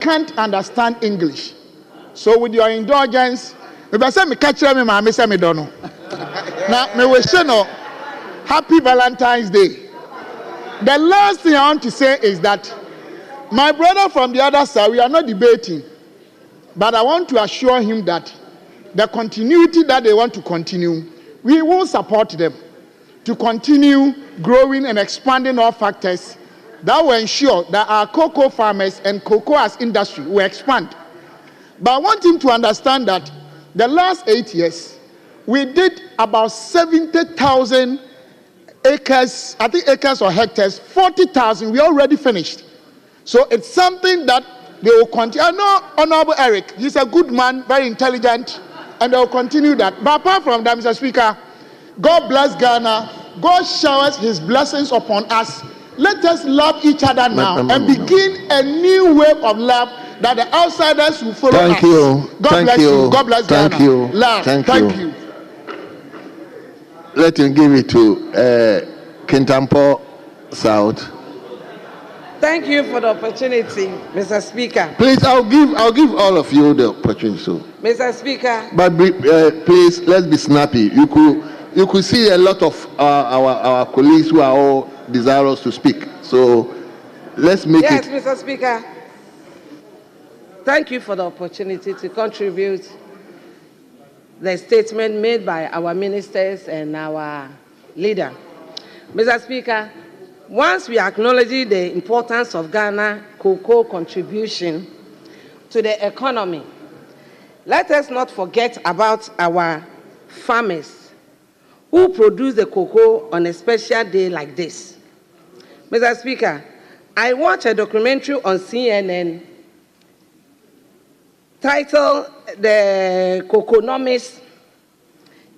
can't understand English. So with your indulgence, if I say me catch me, I say me don't know. Now, me wish you know, happy Valentine's Day. The last thing I want to say is that my brother from the other side, we are not debating, but I want to assure him that the continuity that they want to continue, we will support them to continue growing and expanding all factors that will ensure that our cocoa farmers and cocoa as industry will expand. But I want him to understand that the last 8 years, we did about 70,000 acres, I think acres or hectares, 40,000, we already finished. So it's something that they will continue. I know Honorable Eric, he's a good man, very intelligent, and they will continue that. But apart from that, Mr. Speaker, God bless Ghana. God showers his blessings upon us. Let us love each other now and begin a new wave of love that the outsiders will follow us. Thank you. God bless you. God bless Ghana. Thank you. Love. Thank you. Let him give it to Kintampo South. Thank you for the opportunity, Mr. Speaker. Please, I'll give all of you the opportunity. So. Mr. Speaker. But please, let's be snappy. You could see a lot of our colleagues who are all desirous to speak. So let's make it. Yes, Mr. Speaker. Thank you for the opportunity to contribute the statement made by our ministers and our leader. Mr. Speaker, once we acknowledge the importance of Ghana cocoa contribution to the economy, let us not forget about our farmers who produce the cocoa on a special day like this. Mr. Speaker, I watched a documentary on CNN titled The Coconomics,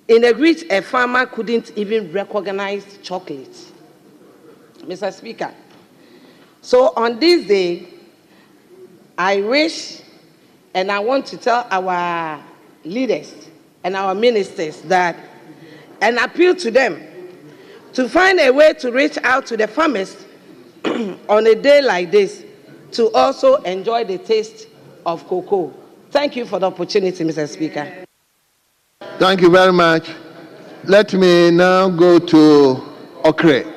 in which a farmer couldn't even recognize chocolate. Mr. Speaker, so on this day, I wish and I want to tell our leaders and our ministers that, and appeal to them to find a way to reach out to the farmers on a day like this to also enjoy the taste of cocoa. Thank you for the opportunity, Mr. Speaker. Thank you very much. Let me now go to Okre.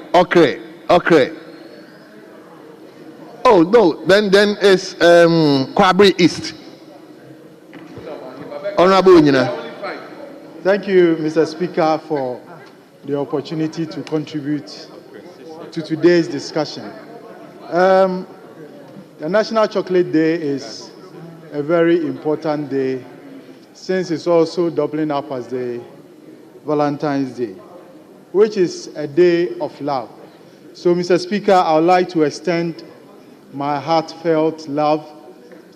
Oh, no, then it's Kwabri East. Honorable Unyina. Thank you, Mr. Speaker, for the opportunity to contribute to today's discussion. The National Chocolate Day is a very important day since it's also doubling up as the Valentine's Day, which is a day of love. So, Mr. Speaker, I would like to extend my heartfelt love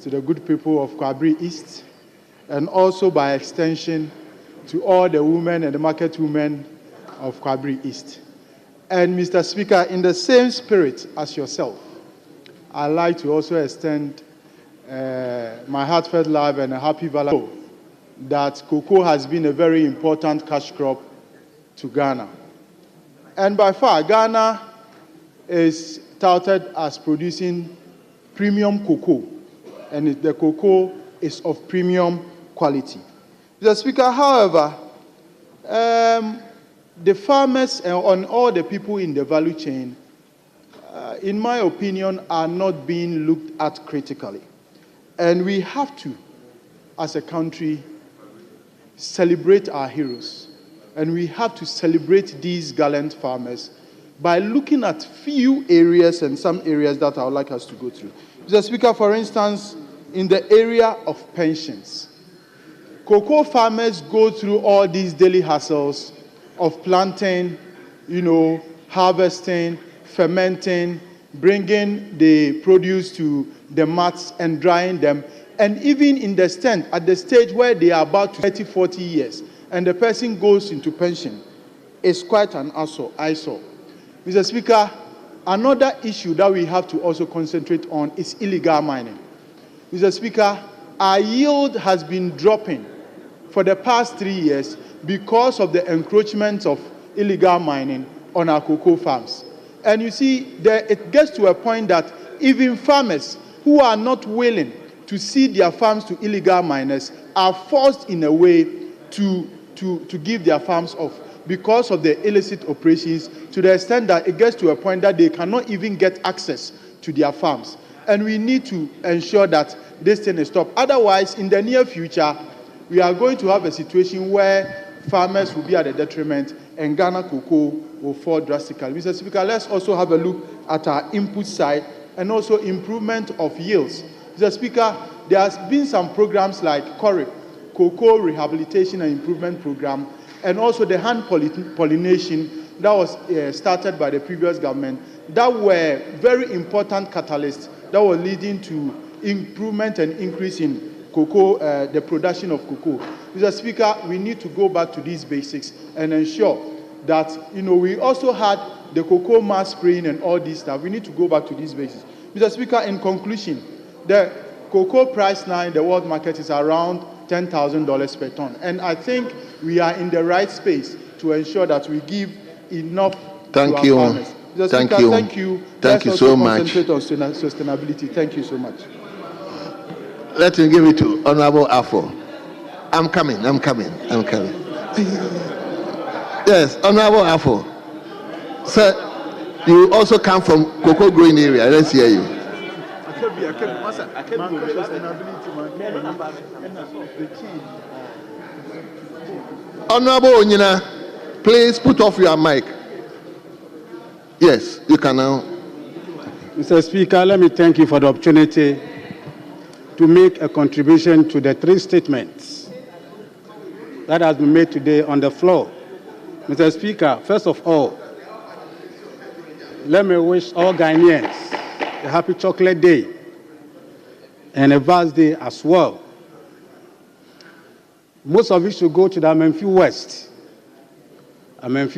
to the good people of Kwabri East, and also by extension to all the women and the market women of Kwabri East. And Mr. Speaker, in the same spirit as yourself, I'd like to also extend my heartfelt love and a happy Valentine's Day, that cocoa has been a very important cash crop to Ghana. And by far, Ghana is touted as producing premium cocoa, and the cocoa is of premium quality. Mr. Speaker, however, the farmers and all the people in the value chain, in my opinion, are not being looked at critically. And we have to, as a country, celebrate our heroes. And we have to celebrate these gallant farmers by looking at few areas and some areas that I would like us to go through. Mr. Speaker, for instance, in the area of pensions, cocoa farmers go through all these daily hassles of planting, harvesting, fermenting, bringing the produce to the mats and drying them, and even in the stand, at the stage where they are about 30, 40 years, and the person goes into pension, is quite an eyesore. Mr. Speaker, another issue that we have to also concentrate on is illegal mining. Mr. Speaker, our yield has been dropping for the past 3 years because of the encroachment of illegal mining on our cocoa farms. And you see, it gets to a point that even farmers who are not willing to cede their farms to illegal miners are forced in a way to give their farms off because of the illicit operations, to the extent that it gets to a point that they cannot even get access to their farms. And we need to ensure that this thing is stopped. Otherwise, in the near future, we are going to have a situation where farmers will be at a detriment and Ghana cocoa will fall drastically. Mr. Speaker, let's also have a look at our input side and also improvement of yields. Mr. Speaker, there has been some programs like CORIP, Cocoa Rehabilitation and Improvement Program, and also the hand pollination that was started by the previous government, that were very important catalysts that were leading to improvement and increase in cocoa, the production of cocoa. Mr. Speaker, we need to go back to these basics and ensure that, we also had the cocoa mass spraying and all this stuff. We need to go back to these basics. Mr. Speaker, in conclusion, the cocoa price now in the world market is around $10,000 per ton. And I think we are in the right space to ensure that we give enough to our farmers. Mr. Thank Speaker, you. Thank you. Thank you so much. Concentrate on sustainability. Thank you so much. Let me give it to Honorable Afo. I'm coming. Yes, Honorable Afo. Sir, you also come from cocoa growing area. Let's hear you. Honorable Onyina, please put off your mic. Yes, you can now. Mr. Speaker, let me thank you for the opportunity to make a contribution to the three statements that has been made today on the floor. Mr. Speaker, first of all, let me wish all Ghanaians a happy Chocolate Day and a vast day as well. Most of you should go to the Amenfi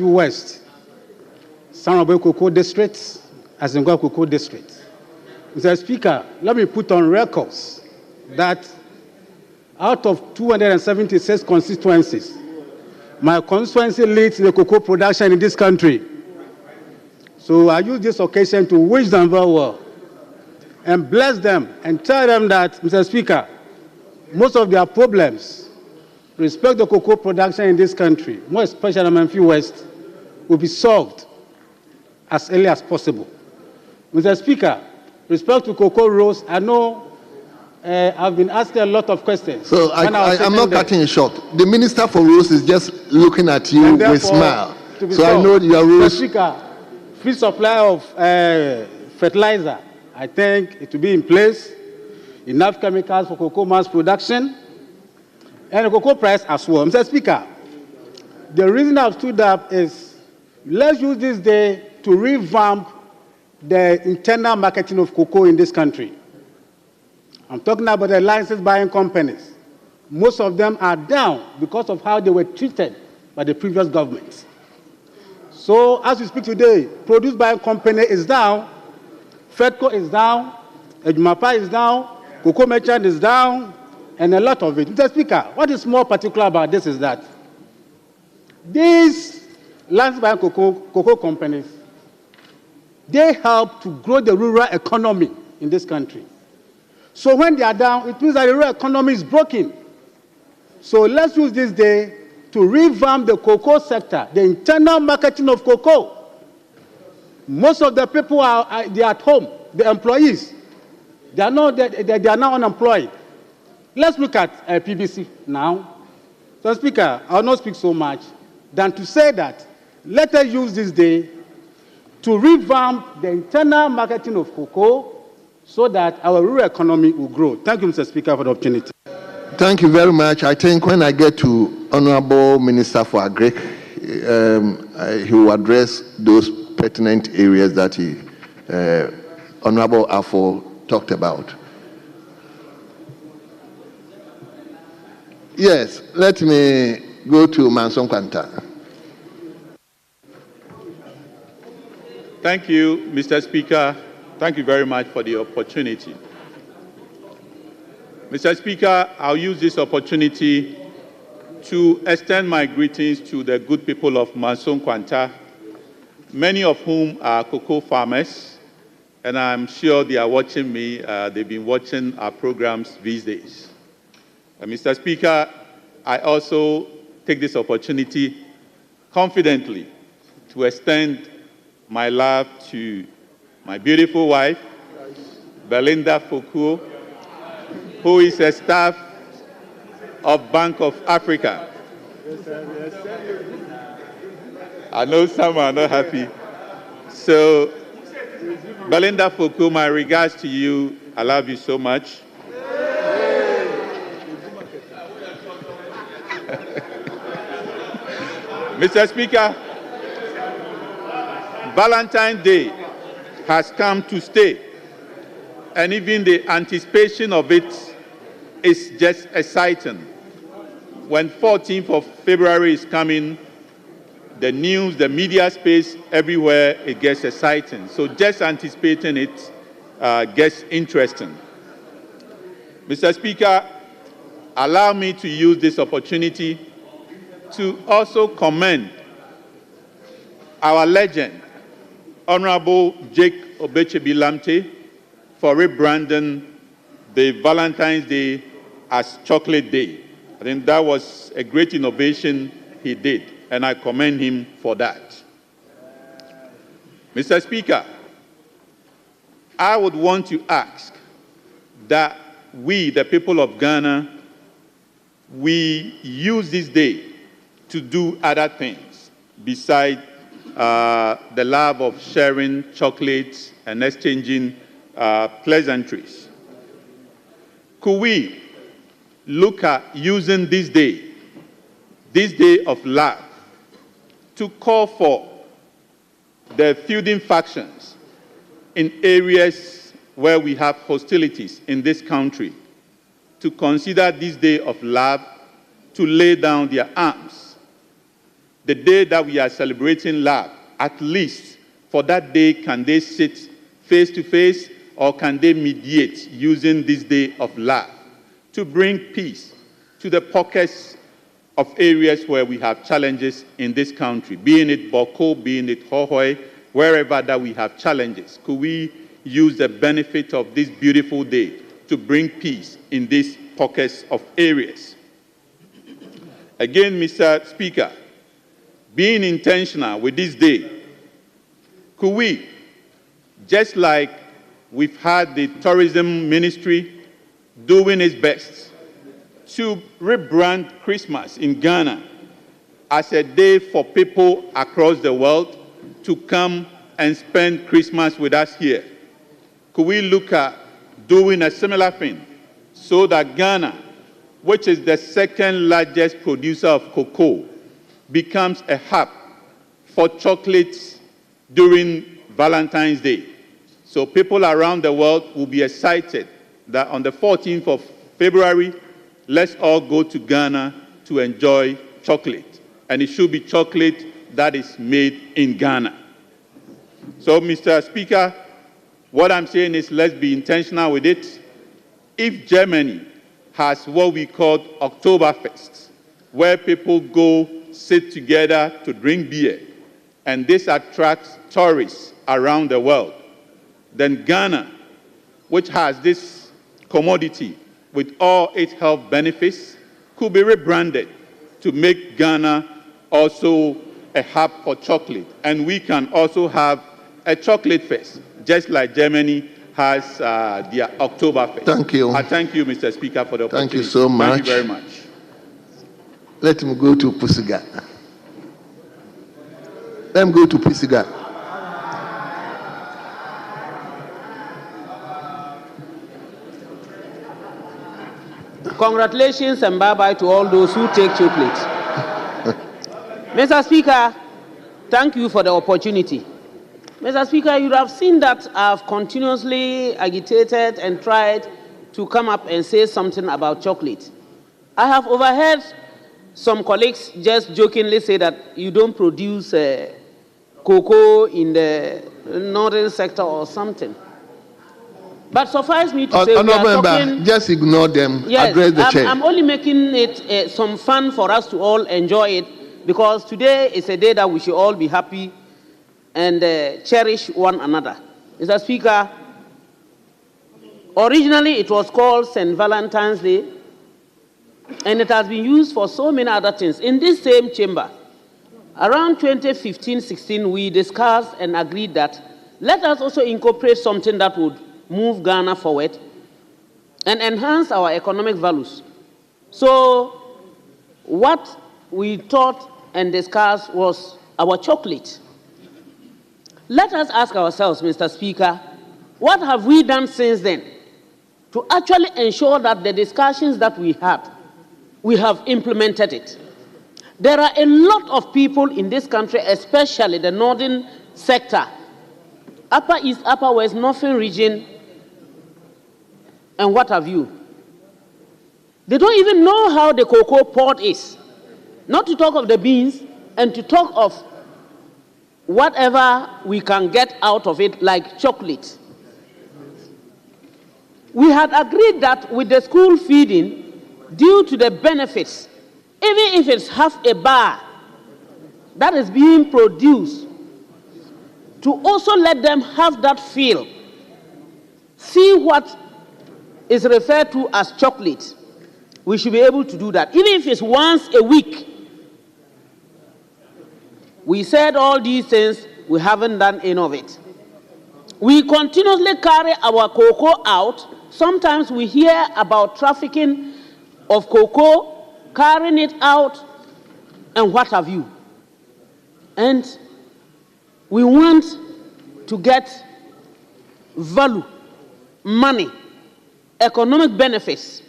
West, Sanobe Cocoa District, Azengwa Cocoa District. Mr. Speaker, let me put on records that out of 276 constituencies, my constituency leads the cocoa production in this country. So I use this occasion to wish them very well and bless them and tell them that, Mr. Speaker, most of their problems respect the cocoa production in this country, more especially in Amenfi West, will be solved as early as possible. Mr. Speaker, respect to cocoa rows, I know I've been asking a lot of questions. So I'm not cutting it short. The Minister for Roads is just looking at you with a smile. So I know your rules. Mr. Speaker, free supply of fertilizer, I think it will be in place. Enough chemicals for cocoa mass production and the cocoa price as well. Mr. Speaker, the reason I've stood up is let's use this day to revamp the internal marketing of cocoa in this country. I'm talking about the license buying companies. Most of them are down because of how they were treated by the previous government. So as we speak today, produce buying company is down, FEDCO is down, Ejumapa is down, cocoa merchant is down, and a lot of it. Mr. Speaker, what is more particular about this is that these license buying cocoa companies, they help to grow the rural economy in this country. So when they are down, it means that the rural economy is broken. So let's use this day to revamp the cocoa sector, the internal marketing of cocoa. Most of the people they are at home, the employees. They are not unemployed. Let's look at PBC now. So, Speaker, I will not speak so much than to say that let us use this day to revamp the internal marketing of cocoa so that our rural economy will grow. Thank you, Mr. Speaker, for the opportunity. Thank you very much. I think when I get to Honorable Minister for Agric, he will address those pertinent areas that Honorable Afo talked about. Yes, let me go to Manson Kwanta. Thank you, Mr. Speaker. Thank you very much for the opportunity. Mr. Speaker, I'll use this opportunity to extend my greetings to the good people of Manson Kwanta, many of whom are cocoa farmers, and I'm sure they are watching me. They've been watching our programs these days. Mr. Speaker, I also take this opportunity confidently to extend my love to my beautiful wife, Belinda Fokuo, who is a staff of Bank of Africa. I know some are not happy. So, Belinda Fokuo, my regards to you. I love you so much. Mr. Speaker, Valentine's Day has come to stay, and even the anticipation of it is just exciting. When 14th of February is coming, the news, the media space, everywhere, it gets exciting. So just anticipating it gets interesting. Mr. Speaker, allow me to use this opportunity to also commend our legend, Honorable Jake Obechebi-Lamte, for rebranding the Valentine's Day as Chocolate Day. I think that was a great innovation he did, and I commend him for that. Mr. Speaker, I would want to ask that we, the people of Ghana, we use this day to do other things besides the love of sharing chocolates and exchanging pleasantries. Could we look at using this day of love, to call for the feuding factions in areas where we have hostilities in this country to consider this day of love to lay down their arms? The day that we are celebrating love, at least for that day, can they sit face to face, or can they mediate using this day of love to bring peace to the pockets of areas where we have challenges in this country, being it Boko, being it Hohoi, wherever that we have challenges? Could we use the benefit of this beautiful day to bring peace in these pockets of areas? Again, Mr. Speaker, being intentional with this day, could we, just like we've had the tourism ministry doing its best to rebrand Christmas in Ghana as a day for people across the world to come and spend Christmas with us here, could we look at doing a similar thing so that Ghana, which is the second largest producer of cocoa, becomes a hub for chocolates during Valentine's Day? So people around the world will be excited that on the 14th of February, let's all go to Ghana to enjoy chocolate. And it should be chocolate that is made in Ghana. So, Mr. Speaker, what I'm saying is let's be intentional with it. If Germany has what we call Oktoberfest, where people go sit together to drink beer, and this attracts tourists around the world, then Ghana, which has this commodity with all its health benefits, could be rebranded to make Ghana also a hub for chocolate. And we can also have a chocolate fest, just like Germany has their Oktoberfest. Thank you. I thank you, Mr. Speaker, for the opportunity. Thank you so much. Thank you very much. Let him go to Pusiga. Let him go to Pusiga. Congratulations and bye-bye to all those who take chocolate. Mr. Speaker, thank you for the opportunity. Mr. Speaker, you have seen that I've continuously agitated and tried to come up and say something about chocolate. I have overheard some colleagues just jokingly say that you don't produce cocoa in the northern sector or something. But suffice me to say, we are talking, just ignore them, yes, address the chair. I'm only making it some fun for us to all enjoy it, because today is a day that we should all be happy and cherish one another. Mr. Speaker, originally it was called St. Valentine's Day, and it has been used for so many other things. In this same chamber, around 2015-16, we discussed and agreed that let us also incorporate something that would move Ghana forward and enhance our economic values. So what we thought and discussed was our chocolate. Let us ask ourselves, Mr. Speaker, what have we done since then to actually ensure that the discussions that we had, we have implemented it? There are a lot of people in this country, especially the northern sector, Upper East, Upper West, Northern region, and what have you. They don't even know how the cocoa pod is. Not to talk of the beans, and to talk of whatever we can get out of it, like chocolate. We had agreed that with the school feeding, due to the benefits, even if it's half a bar that is being produced, to also let them have that feel, see what is referred to as chocolate. We should be able to do that, even if it's once a week. We said all these things, we haven't done any of it. We continuously carry our cocoa out. Sometimes we hear about trafficking of cocoa, carrying it out, and what have you. And we want to get value, money, economic benefits.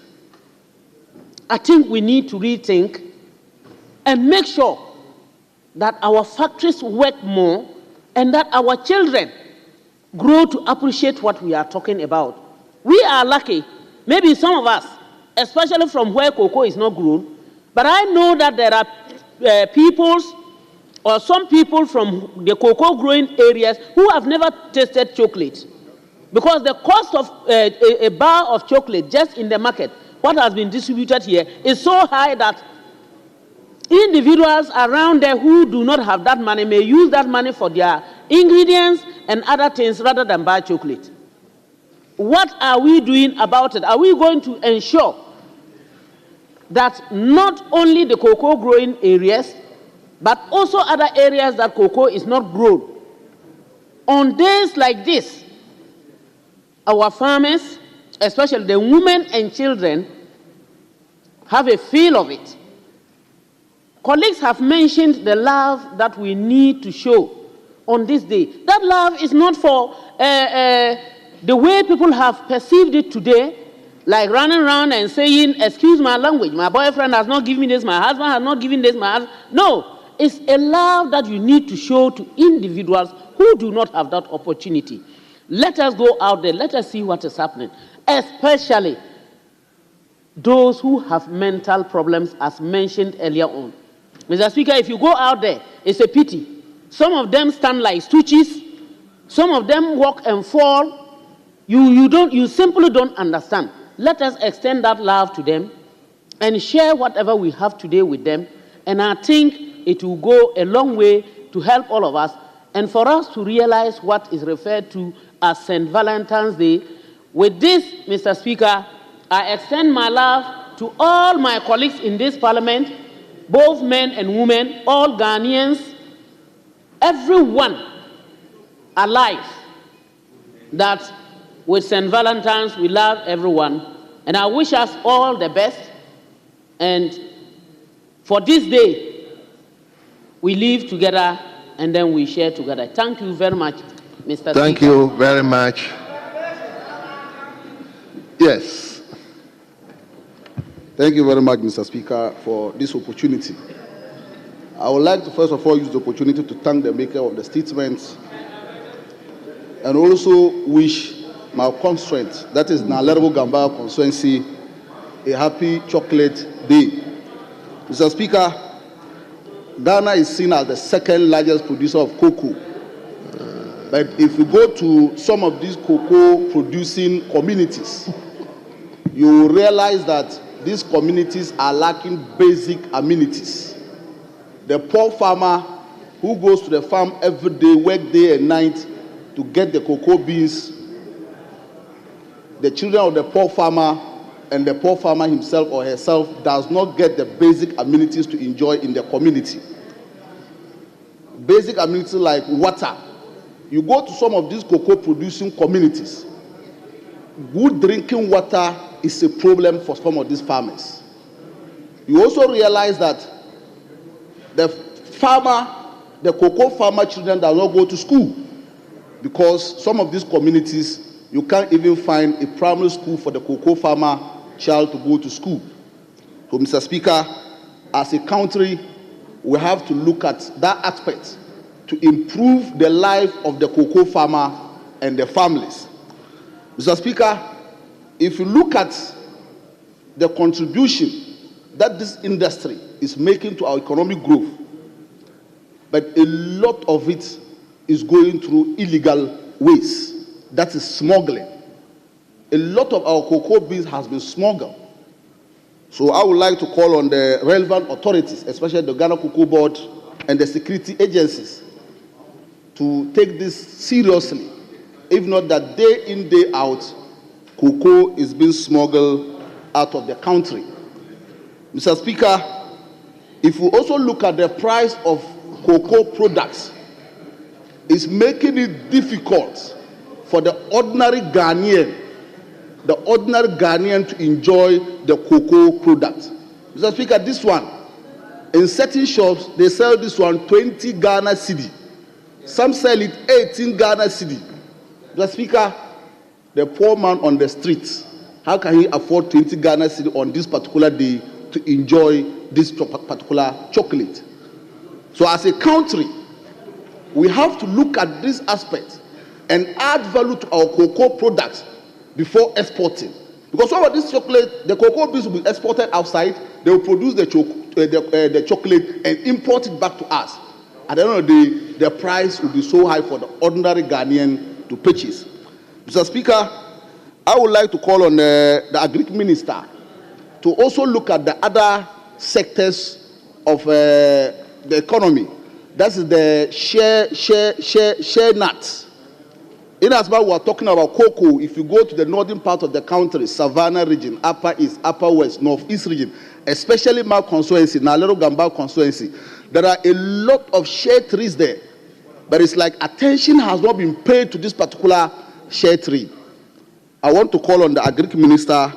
I think we need to rethink and make sure that our factories work more and that our children grow to appreciate what we are talking about. We are lucky, maybe some of us, especially from where cocoa is not grown, but I know that there are peoples or some people from the cocoa growing areas who have never tasted chocolate. Because the cost of a bar of chocolate just in the market, what has been distributed here, is so high that individuals around there who do not have that money may use that money for their ingredients and other things rather than buy chocolate. What are we doing about it? Are we going to ensure that not only the cocoa growing areas, but also other areas that cocoa is not grown? On days like this, our farmers, especially the women and children, have a feel of it. Colleagues have mentioned the love that we need to show on this day. That love is not for the way people have perceived it today, like running around and saying, excuse my language, my boyfriend has not given me this, my husband has not given this, my husband. No, it's a love that you need to show to individuals who do not have that opportunity. Let us go out there, let us see what is happening, especially those who have mental problems, as mentioned earlier on. Mr. Speaker, if you go out there, it's a pity. Some of them stand like stooges, some of them walk and fall. You simply don't understand. Let us extend that love to them and share whatever we have today with them, and I think it will go a long way to help all of us and for us to realize what is referred to as St. Valentine's Day. With this, Mr. Speaker, I extend my love to all my colleagues in this parliament, both men and women, all Ghanaians, everyone alive, that with St. Valentine's we love everyone. And I wish us all the best. And for this day, we live together and then we share together. Thank you very much, Mr. Speaker. Thank you very much. Yes. Thank you very much, Mr. Speaker, for this opportunity. I would like to first of all use the opportunity to thank the maker of the statement and also wish my constituent, that is Nalerebu Gamba constituency, a happy chocolate day. Mr. Speaker, Ghana is seen as the second largest producer of cocoa. But if you go to some of these cocoa producing communities, you will realize that these communities are lacking basic amenities. The poor farmer who goes to the farm every day, work day and night, to get the cocoa beans, the children of the poor farmer and the poor farmer himself or herself does not get the basic amenities to enjoy in the community. Basic amenities like water. You go to some of these cocoa producing communities, good drinking water is a problem for some of these farmers. You also realize that the cocoa farmer children do not go to school because some of these communities, you can't even find a primary school for the cocoa farmer child to go to school. So, Mr. Speaker, as a country, we have to look at that aspect to improve the life of the cocoa farmer and the families. Mr. Speaker, if you look at the contribution that this industry is making to our economic growth, but a lot of it is going through illegal ways. That is smuggling. A lot of our cocoa beans has been smuggled. So I would like to call on the relevant authorities, especially the Ghana Cocoa Board and the security agencies, to take this seriously. If not that day in, day out, cocoa is being smuggled out of the country. Mr. Speaker, if we also look at the price of cocoa products, it's making it difficult for the ordinary Ghanaian to enjoy the cocoa product. Mr. Speaker, this one, in certain shops, they sell this one 20 Ghana cedi. Some sell it 18 Ghana cedi. Mr. Speaker, the poor man on the streets, how can he afford 20 Ghana cedi on this particular day to enjoy this particular chocolate? So as a country, we have to look at this aspect and add value to our cocoa products before exporting. Because some of this chocolate, the cocoa beans will be exported outside, they will produce the chocolate and import it back to us. At the end of the day, the price will be so high for the ordinary Ghanaian to purchase. Mr. Speaker, I would like to call on the Agric Minister to also look at the other sectors of the economy. That is the share nuts. In as much we are talking about cocoa, if you go to the northern part of the country, Savannah region, Upper East, Upper West, Northeast region, especially my constituency, Nalero Gamba constituency, there are a lot of share trees there. But it's like attention has not been paid to this particular share tree. I want to call on the Agric Minister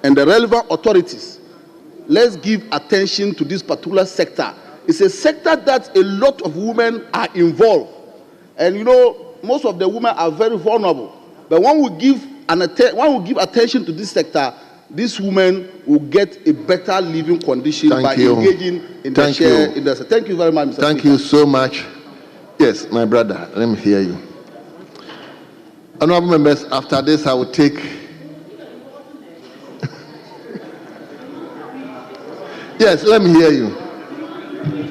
and the relevant authorities. Let's give attention to this particular sector. It's a sector that a lot of women are involved. And you know, most of the women are very vulnerable. But when we give attention to this sector, these women will get a better living condition by engaging in the share industry. Thank you very much, Mr. Thank Speaker. you so much. Yes, my brother, let me hear you. Honorable members, after this, I will take. Yes, let me hear you.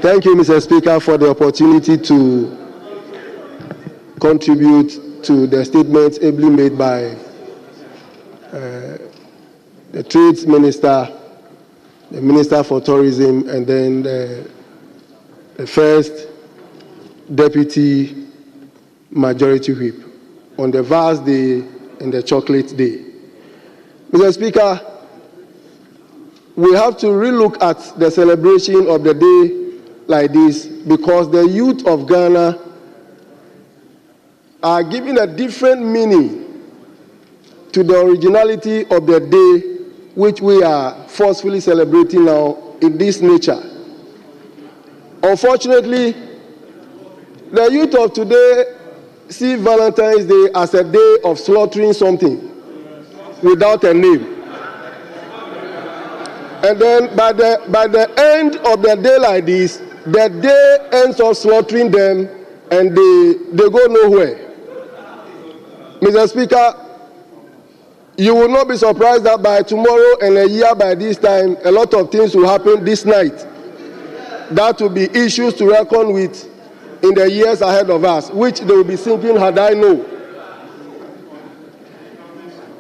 Thank you, Mr. Speaker, for the opportunity to contribute to the statements ably made by the Trades Minister, the Minister for Tourism, and then the first Deputy Majority Whip on the vast day and the chocolate day. Mr. Speaker, we have to relook at the celebration of the day like this because the youth of Ghana are giving a different meaning to the originality of the day which we are forcefully celebrating now in this nature. Unfortunately, the youth of today see Valentine's Day as a day of slaughtering something without a name. And then by the end of the day like this, the day ends up slaughtering them and they go nowhere. Mr. Speaker, you will not be surprised that by tomorrow and a year by this time, a lot of things will happen this night. That will be issues to reckon with in the years ahead of us, which they will be thinking, had I known.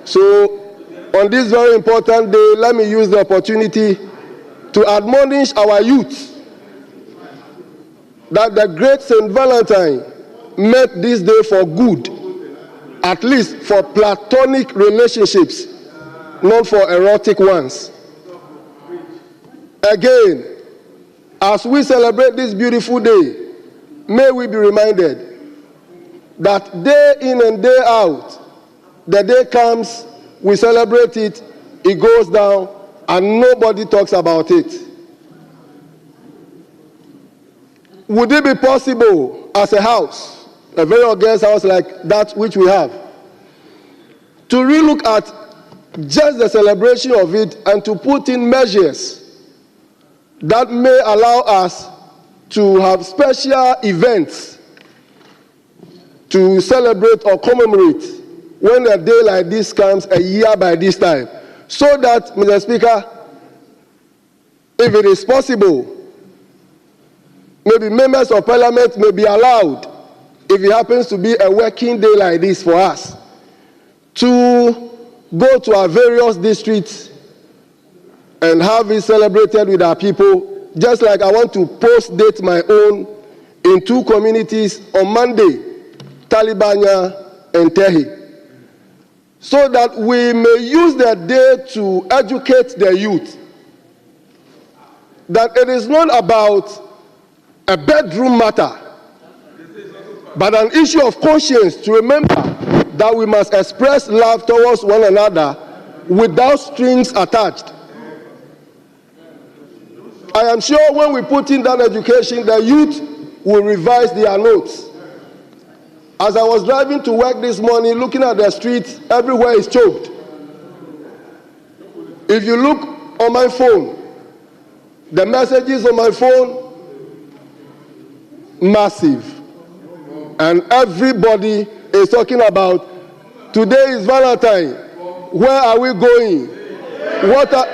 So, on this very important day, let me use the opportunity to admonish our youth that the great St. Valentine met this day for good. at least for platonic relationships, not for erotic ones. Again, as we celebrate this beautiful day, may we be reminded that day in and day out, the day comes, we celebrate it, it goes down, and nobody talks about it. Would it be possible as a house, a very august house like that which we have, to relook at just the celebration of it and to put in measures that may allow us to have special events to celebrate or commemorate when a day like this comes a year by this time, so that, Mr. Speaker, if it is possible, maybe members of parliament may be allowed, if it happens to be a working day like this for us, to go to our various districts and have it celebrated with our people, just like I want to post-date my own in 2 communities on Monday, Talibania and Tehi, so that we may use the day to educate the youth that it is not about a bedroom matter, but an issue of conscience, to remember that we must express love towards one another without strings attached. I am sure when we put in that education, the youth will revise their notes. As I was driving to work this morning, looking at the streets, everywhere is choked. If you look on my phone, the messages on my phone, massive. And everybody is talking about, today is Valentine. Where are we going? What are...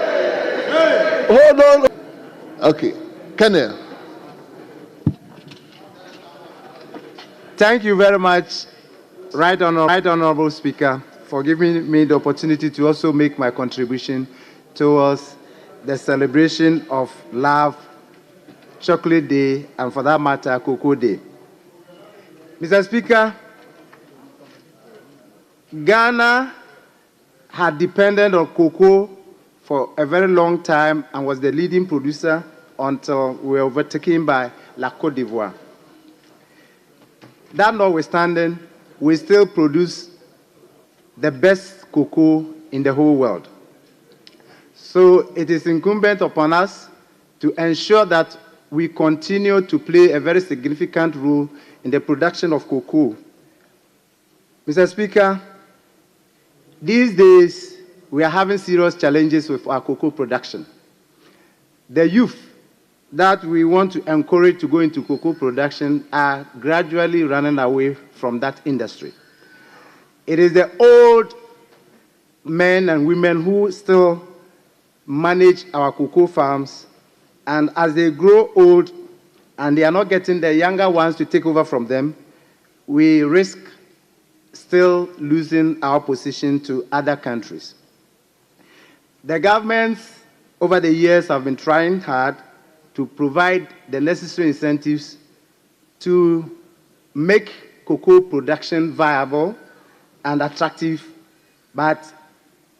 Hold on. Okay. Kenneth. Thank you very much, Right Honorable Speaker, for giving me the opportunity to also make my contribution towards the celebration of Love, Chocolate Day, and for that matter, Cocoa Day. Mr. Speaker, Ghana had depended on cocoa for a very long time and was the leading producer until we were overtaken by La Côte d'Ivoire. That notwithstanding, we still produce the best cocoa in the whole world. So it is incumbent upon us to ensure that we continue to play a very significant role in the production of cocoa. Mr. Speaker, these days we are having serious challenges with our cocoa production. The youth that we want to encourage to go into cocoa production are gradually running away from that industry. It is the old men and women who still manage our cocoa farms, and as they grow old and they are not getting the younger ones to take over from them, we risk still losing our position to other countries. The governments over the years have been trying hard to provide the necessary incentives to make cocoa production viable and attractive, but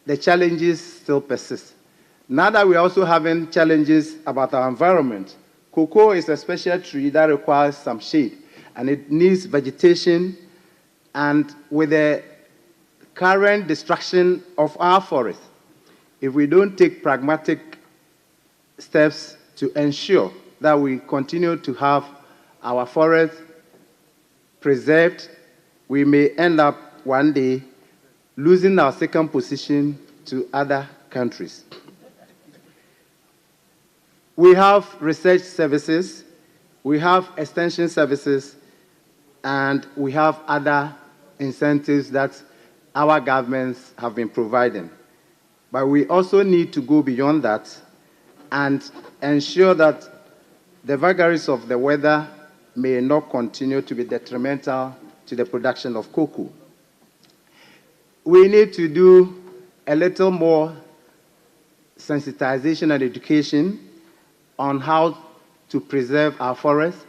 the challenges still persist. Now that we're also having challenges about our environment, cocoa is a special tree that requires some shade, and it needs vegetation, and with the current destruction of our forests, if we don't take pragmatic steps to ensure that we continue to have our forests preserved, we may end up one day losing our second position to other countries. We have research services, we have extension services, and we have other incentives that our governments have been providing. But we also need to go beyond that and ensure that the vagaries of the weather may not continue to be detrimental to the production of cocoa. We need to do a little more sensitization and education on how to preserve our forests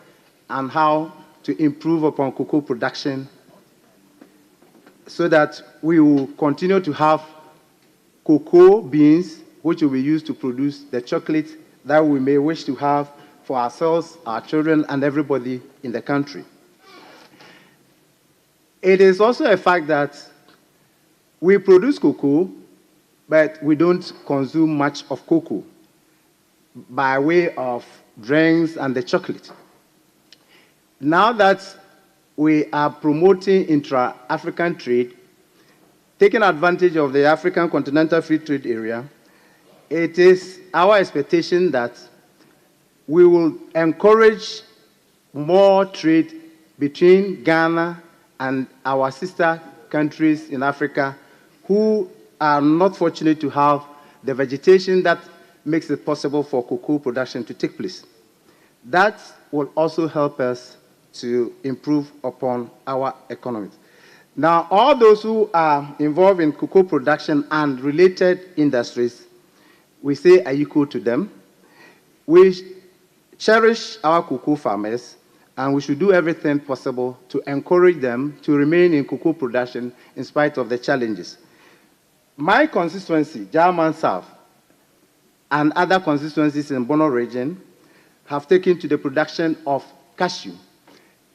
and how to improve upon cocoa production. so that we will continue to have cocoa beans, which will be used to produce the chocolate that we may wish to have for ourselves, our children, and everybody in the country. It is also a fact that we produce cocoa, but we don't consume much of cocoa by way of drinks and the chocolate. Now that we are promoting intra-African trade, taking advantage of the African Continental Free Trade Area, it is our expectation that we will encourage more trade between Ghana and our sister countries in Africa who are not fortunate to have the vegetation that makes it possible for cocoa production to take place. That will also help us to improve upon our economies. Now, all those who are involved in cocoa production and related industries, we say ayiko to them. We cherish our cocoa farmers, and we should do everything possible to encourage them to remain in cocoa production in spite of the challenges. My constituency, German South, and other constituencies in Bono region have taken to the production of cashew.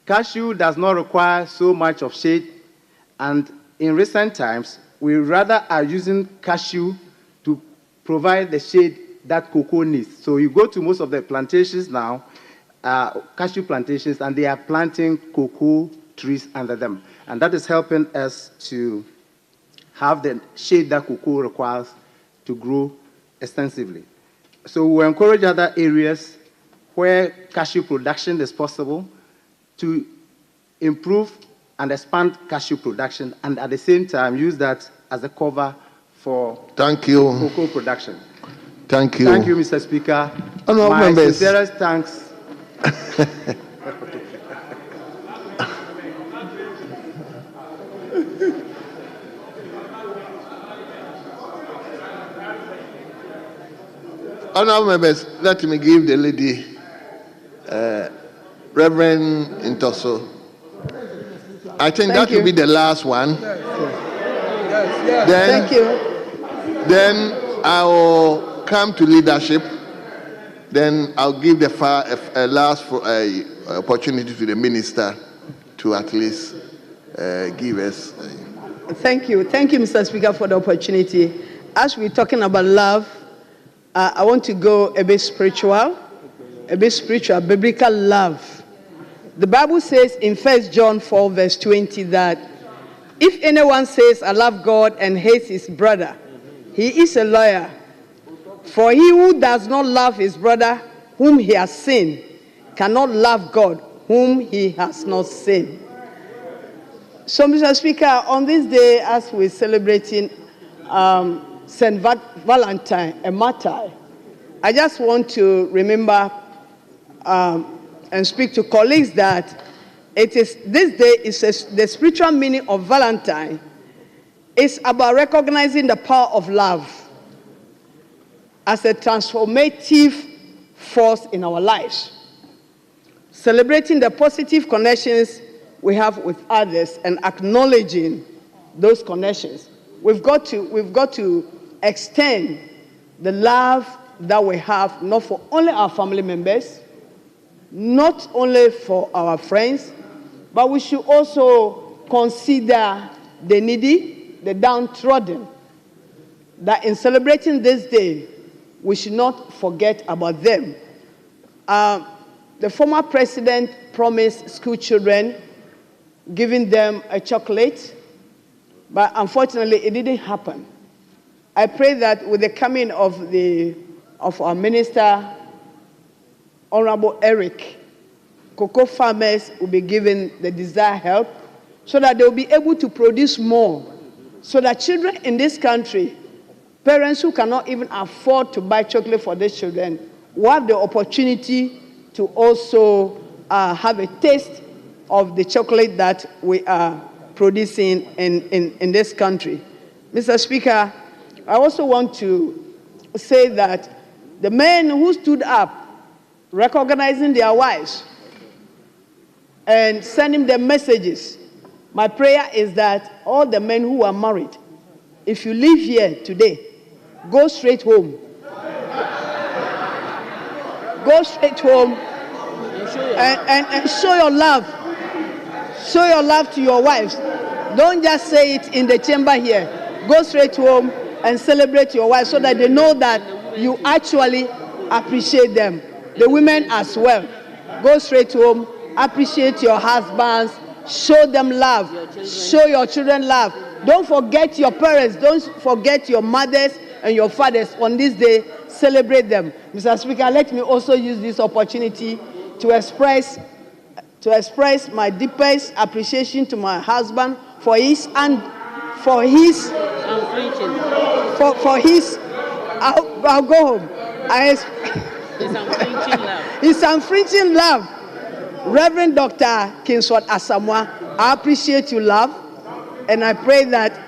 Cashew does not require so much of shade, and in recent times, we rather are using cashew to provide the shade that cocoa needs. So you go to most of the plantations now, cashew plantations, and they are planting cocoa trees under them. And that is helping us to have the shade that cocoa requires to grow extensively. So we encourage other areas where cashew production is possible to improve and expand cashew production, and at the same time use that as a cover for cocoa production. Thank you. Thank you, Mr. Speaker. Honourable My members. sincerest thanks. Honourable members, let me give the lady, Reverend Intoso. I think that will be the last one. Yes. Then, Thank you. Then I will come to leadership. Then I'll give the last opportunity to the minister to at least give us. Thank you, Mr. Speaker, for the opportunity. As we're talking about love, I want to go a bit spiritual, biblical love. The Bible says in 1 John 4, verse 20 that if anyone says, I love God and hates his brother, he is a liar. For he who does not love his brother whom he has seen cannot love God whom he has not seen. So, Mr. Speaker, on this day, as we're celebrating St. Valentine, a martyr, I just want to remember and speak to colleagues that this day is the spiritual meaning of Valentine. It's about recognizing the power of love as a transformative force in our lives, celebrating the positive connections we have with others and acknowledging those connections. We've got to extend the love that we have, not for only our family members, not only for our friends, but we should also consider the needy, the downtrodden, that in celebrating this day, we should not forget about them. The former president promised school children, giving them a chocolate, but unfortunately it didn't happen. I pray that with the coming of our minister, Honorable Eric, cocoa farmers will be given the desired help so that they will be able to produce more, so that children in this country, parents who cannot even afford to buy chocolate for their children, will have the opportunity to also have a taste of the chocolate that we are producing in this country. Mr. Speaker, I also want to say that the men who stood up, recognizing their wives and sending them messages My prayer is that all the men who are married, if you leave here today, go straight home. Go straight home and show your love. Show your love to your wives. Don't just say it in the chamber here. Go straight home and celebrate your wives so that they know that you actually appreciate them. The women as well. Go straight home, appreciate your husbands, show them love, show your children love. Don't forget your parents, don't forget your mothers and your fathers. On this day, celebrate them. Mr. Speaker, let me also use this opportunity to express my deepest appreciation to my husband for his I'll go home. His unflinching love. Reverend Dr. Kingsford Asamoah, I appreciate your love, and I pray that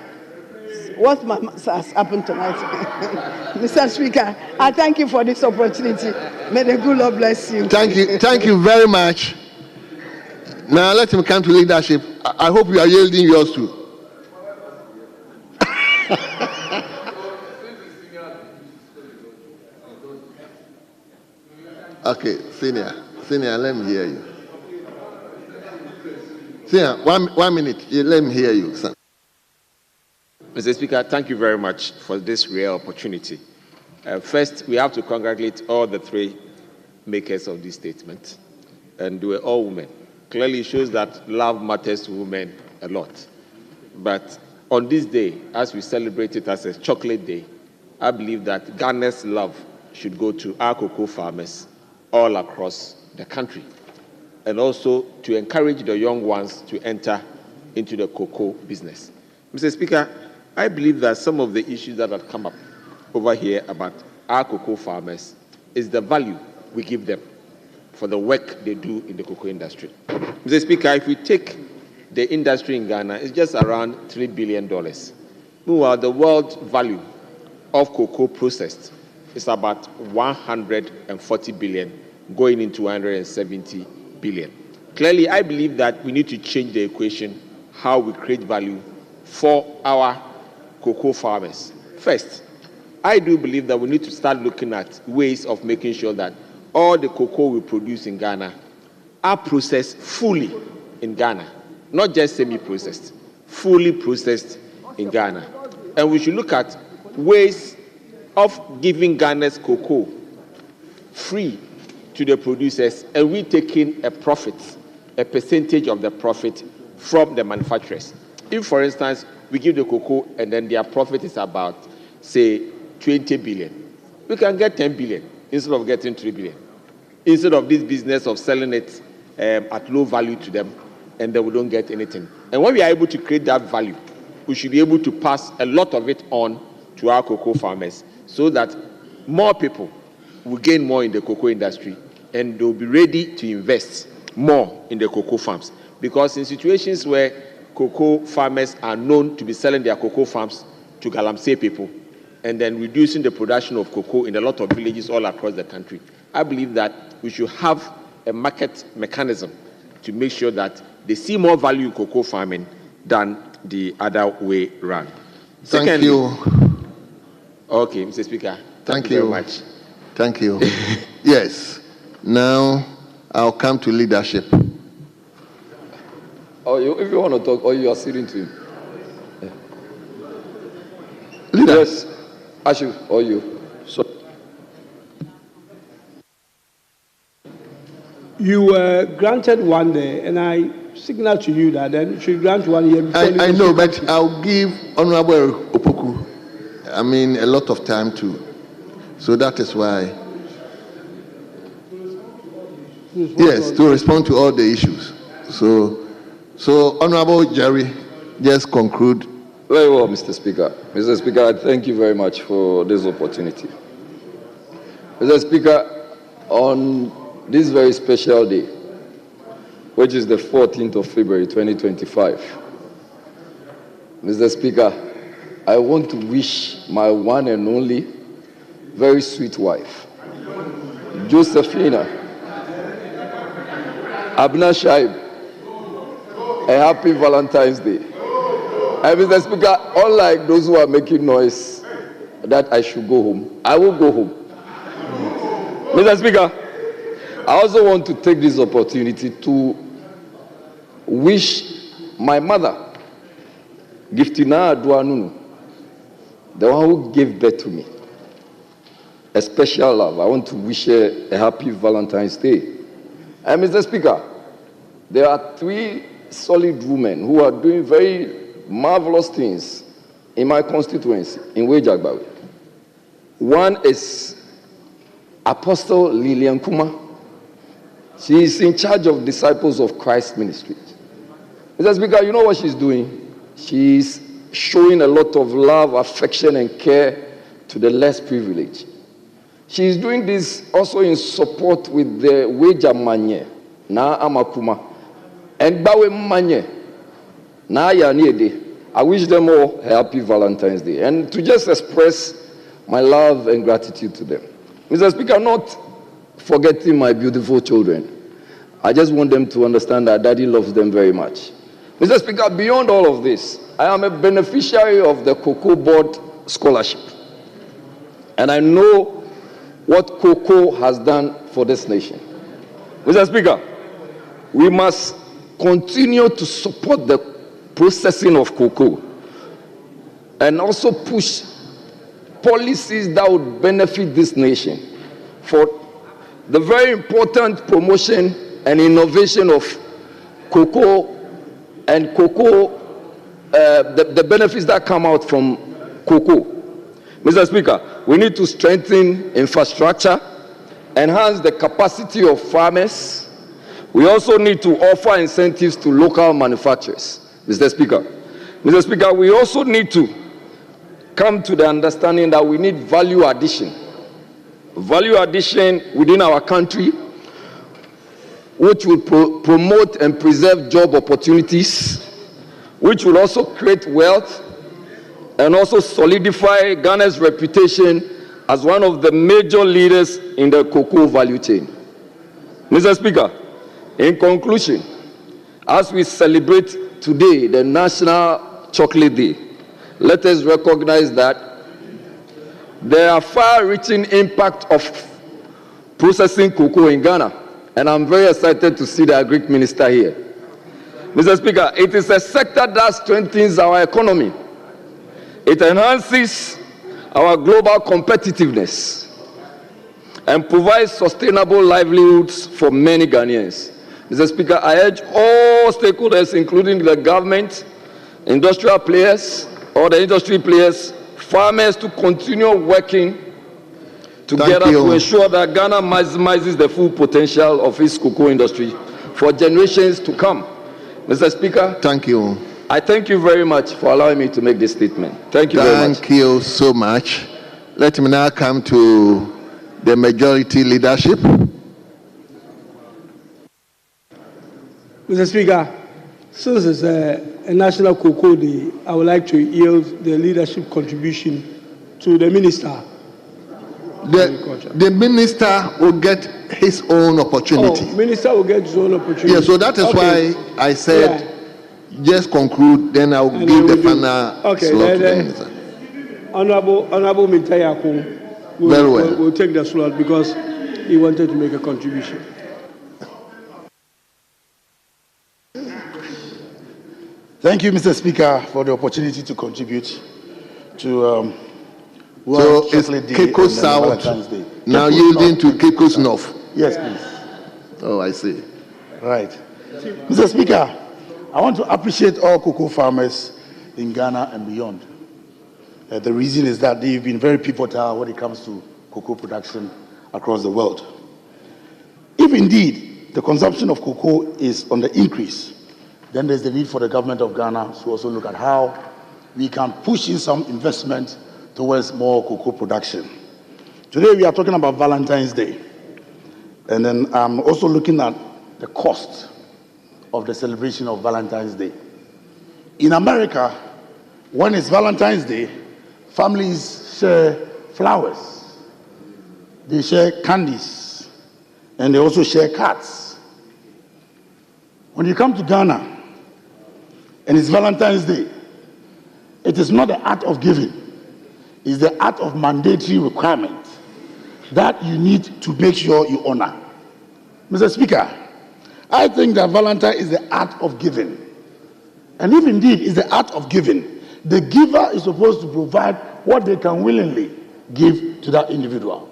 what has happened tonight. Mr. Speaker, I thank you for this opportunity. May the good Lord bless you. Thank you very much. Now let him come to leadership. I hope you are yielding yours too. Okay, senior, let me hear you. Senior, one minute. Let me hear you, sir. Mr. Speaker, thank you very much for this rare opportunity. First, we have to congratulate all the three makers of this statement, and they were all women. Clearly shows that love matters to women a lot. But on this day, as we celebrate it as a chocolate day, I believe that Ghana's love should go to our cocoa farmers all across the country, and also to encourage the young ones to enter into the cocoa business. Mr. Speaker, I believe that some of the issues that have come up over here about our cocoa farmers is the value we give them for the work they do in the cocoa industry. Mr. Speaker, if we take the industry in Ghana, it's just around $3 billion. Meanwhile, the world value of cocoa processed is about 140 billion, going into 170 billion. Clearly, I believe that we need to change the equation, how we create value for our cocoa farmers. First, I do believe that we need to start looking at ways of making sure that all the cocoa we produce in Ghana are processed fully in Ghana, not just semi-processed, fully processed in Ghana. And we should look at ways of giving Ghana's cocoa free to the producers, and we taking a profit, a percentage of the profit from the manufacturers. If, for instance, we give the cocoa and then their profit is about, say, 20 billion, we can get 10 billion instead of getting 3 billion. Instead of this business of selling it at low value to them, and then we don't get anything. And when we are able to create that value, we should be able to pass a lot of it on to our cocoa farmers so that more people will gain more in the cocoa industry and they'll be ready to invest more in the cocoa farms. Because in situations where cocoa farmers are known to be selling their cocoa farms to Galamsey people and then reducing the production of cocoa in a lot of villages all across the country, I believe that we should have a market mechanism to make sure that they see more value in cocoa farming than the other way around. Thank you. Okay, Mr. Speaker. Thank you you very much. Thank you. Yes. Now I'll come to leadership. Oh, if you want to talk, or you are sitting to him. Yeah. Leader. Yes. Ashu, or you. So. You were granted one day, and I signal to you that then you should grant 1 year before. I know, but I'll give Honorable Opoku, a lot of time too. So that is why. Yes, to respond to all the issues. So Honorable Jerry, just conclude. Very well, Mr. Speaker. Mr. Speaker, I thank you very much for this opportunity. Mr. Speaker, on this very special day, which is the 14th of February, 2025, Mr. Speaker, I want to wish my one and only very sweet wife, Josephina Abna Shaib, a happy Valentine's Day. And Mr. Speaker, unlike those who are making noise that I should go home, I will go home. Mr. Speaker, I also want to take this opportunity to wish my mother, Giftina Aduanunu, the one who gave birth to me, a special love. I want to wish her a happy Valentine's Day. And Mr. Speaker, there are 3 solid women who are doing very marvelous things in my constituency, in Wejagbawe. One is Apostle Lillian Kuma. She is in charge of Disciples of Christ Ministry. Mr. Speaker, you know what she's doing? She's showing a lot of love, affection, and care to the less privileged. She's doing this also in support with the Weja Manye, Na Amakuma, and Bawe Manye, Na Yaniede. I wish them all a happy Valentine's Day, and to just express my love and gratitude to them. Mr. Speaker, not forgetting my beautiful children. I just want them to understand that Daddy loves them very much. Mr. Speaker, beyond all of this, I am a beneficiary of the Cocoa Board Scholarship. And I know what cocoa has done for this nation. Mr. Speaker, we must continue to support the processing of cocoa and also push policies that would benefit this nation for the very important promotion and innovation of cocoa and cocoa, the benefits that come out from cocoa. Mr. Speaker, we need to strengthen infrastructure, enhance the capacity of farmers. We also need to offer incentives to local manufacturers. Mr. Speaker, we also need to come to the understanding that we need value addition within our country, which will promote and preserve job opportunities, which will also create wealth and also solidify Ghana's reputation as one of the major leaders in the cocoa value chain. Mr. Speaker, in conclusion, as we celebrate today the National Chocolate Day, let us recognize that there are far-reaching impact of processing cocoa in Ghana, and I'm very excited to see the Agric Minister here. Mr. Speaker, it is a sector that strengthens our economy. It enhances our global competitiveness and provides sustainable livelihoods for many Ghanaians. Mr. Speaker, I urge all stakeholders, including the government, industrial players, or the industry players, farmers, to continue working together to ensure that Ghana maximizes the full potential of its cocoa industry for generations to come. Mr. Speaker, thank you. I thank you very much for allowing me to make this statement. Thank you very much. Thank you so much. Let me now come to the majority leadership. Mr. Speaker, since it's a National Cocoa Day, I would like to yield the leadership contribution to the Minister. The Minister will get his own opportunity. Oh, Minister will get his own opportunity. Yeah, so that is why I said just conclude, then I will give the final slot to the Minister. Honorable Mintayako will take the slot because he wanted to make a contribution. Thank you, Mr. Speaker, for the opportunity to contribute to so it's Keiko South now yielding to Keiko's North. Yes, please. Oh, I see. Right. Mr. Speaker, I want to appreciate all cocoa farmers in Ghana and beyond. The reason is that they've been very pivotal when it comes to cocoa production across the world. If indeed the consumption of cocoa is on the increase, then there's the need for the government of Ghana to also look at how we can push in some investment towards more cocoa production. Today we are talking about Valentine's Day. And then I'm also looking at the cost of the celebration of Valentine's Day. In America, when it's Valentine's Day, families share flowers, they share candies, and they also share cards. When you come to Ghana, and it's Valentine's Day, it is not the act of giving, it's the act of mandatory requirement that you need to make sure you honor. Mr. Speaker, I think that Valentine is the act of giving. And if indeed is the act of giving, the giver is supposed to provide what they can willingly give to that individual.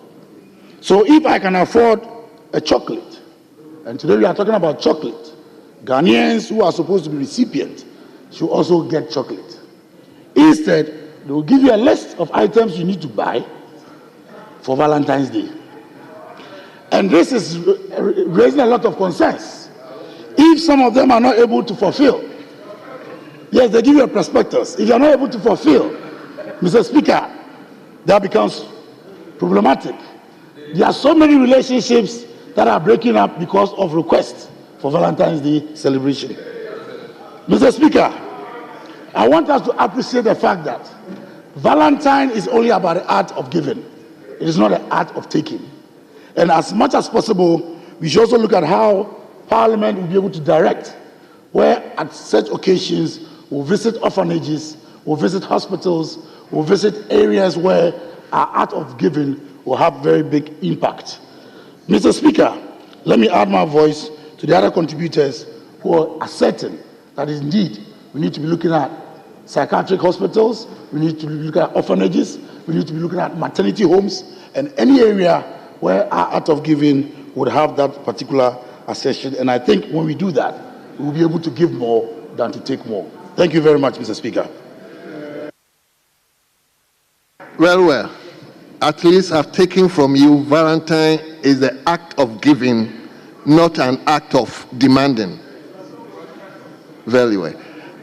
So if I can afford a chocolate, and today we are talking about chocolate, Ghanaians who are supposed to be recipients should also get chocolate. Instead, they will give you a list of items you need to buy for Valentine's Day. And this is raising a lot of concerns. If some of them are not able to fulfill, yes, they give you a prospectus. If you are not able to fulfill, Mr. Speaker, that becomes problematic. There are so many relationships that are breaking up because of requests for Valentine's Day celebration. Mr. Speaker, I want us to appreciate the fact that Valentine is only about the art of giving. It is not the art of taking. And as much as possible, we should also look at how Parliament will be able to direct where at such occasions we'll visit orphanages, we'll visit hospitals, we'll visit areas where our art of giving will have very big impact. Mr. Speaker, let me add my voice to the other contributors who are certain that indeed we need to be looking at psychiatric hospitals, we need to be looking at orphanages, we need to be looking at maternity homes, and any area where our art of giving would have that particular accession. And I think when we do that, we will be able to give more than to take more. Thank you very much, Mr. Speaker. Well. At least I've taken from you, Valentine is the act of giving, not an act of demanding. Very well.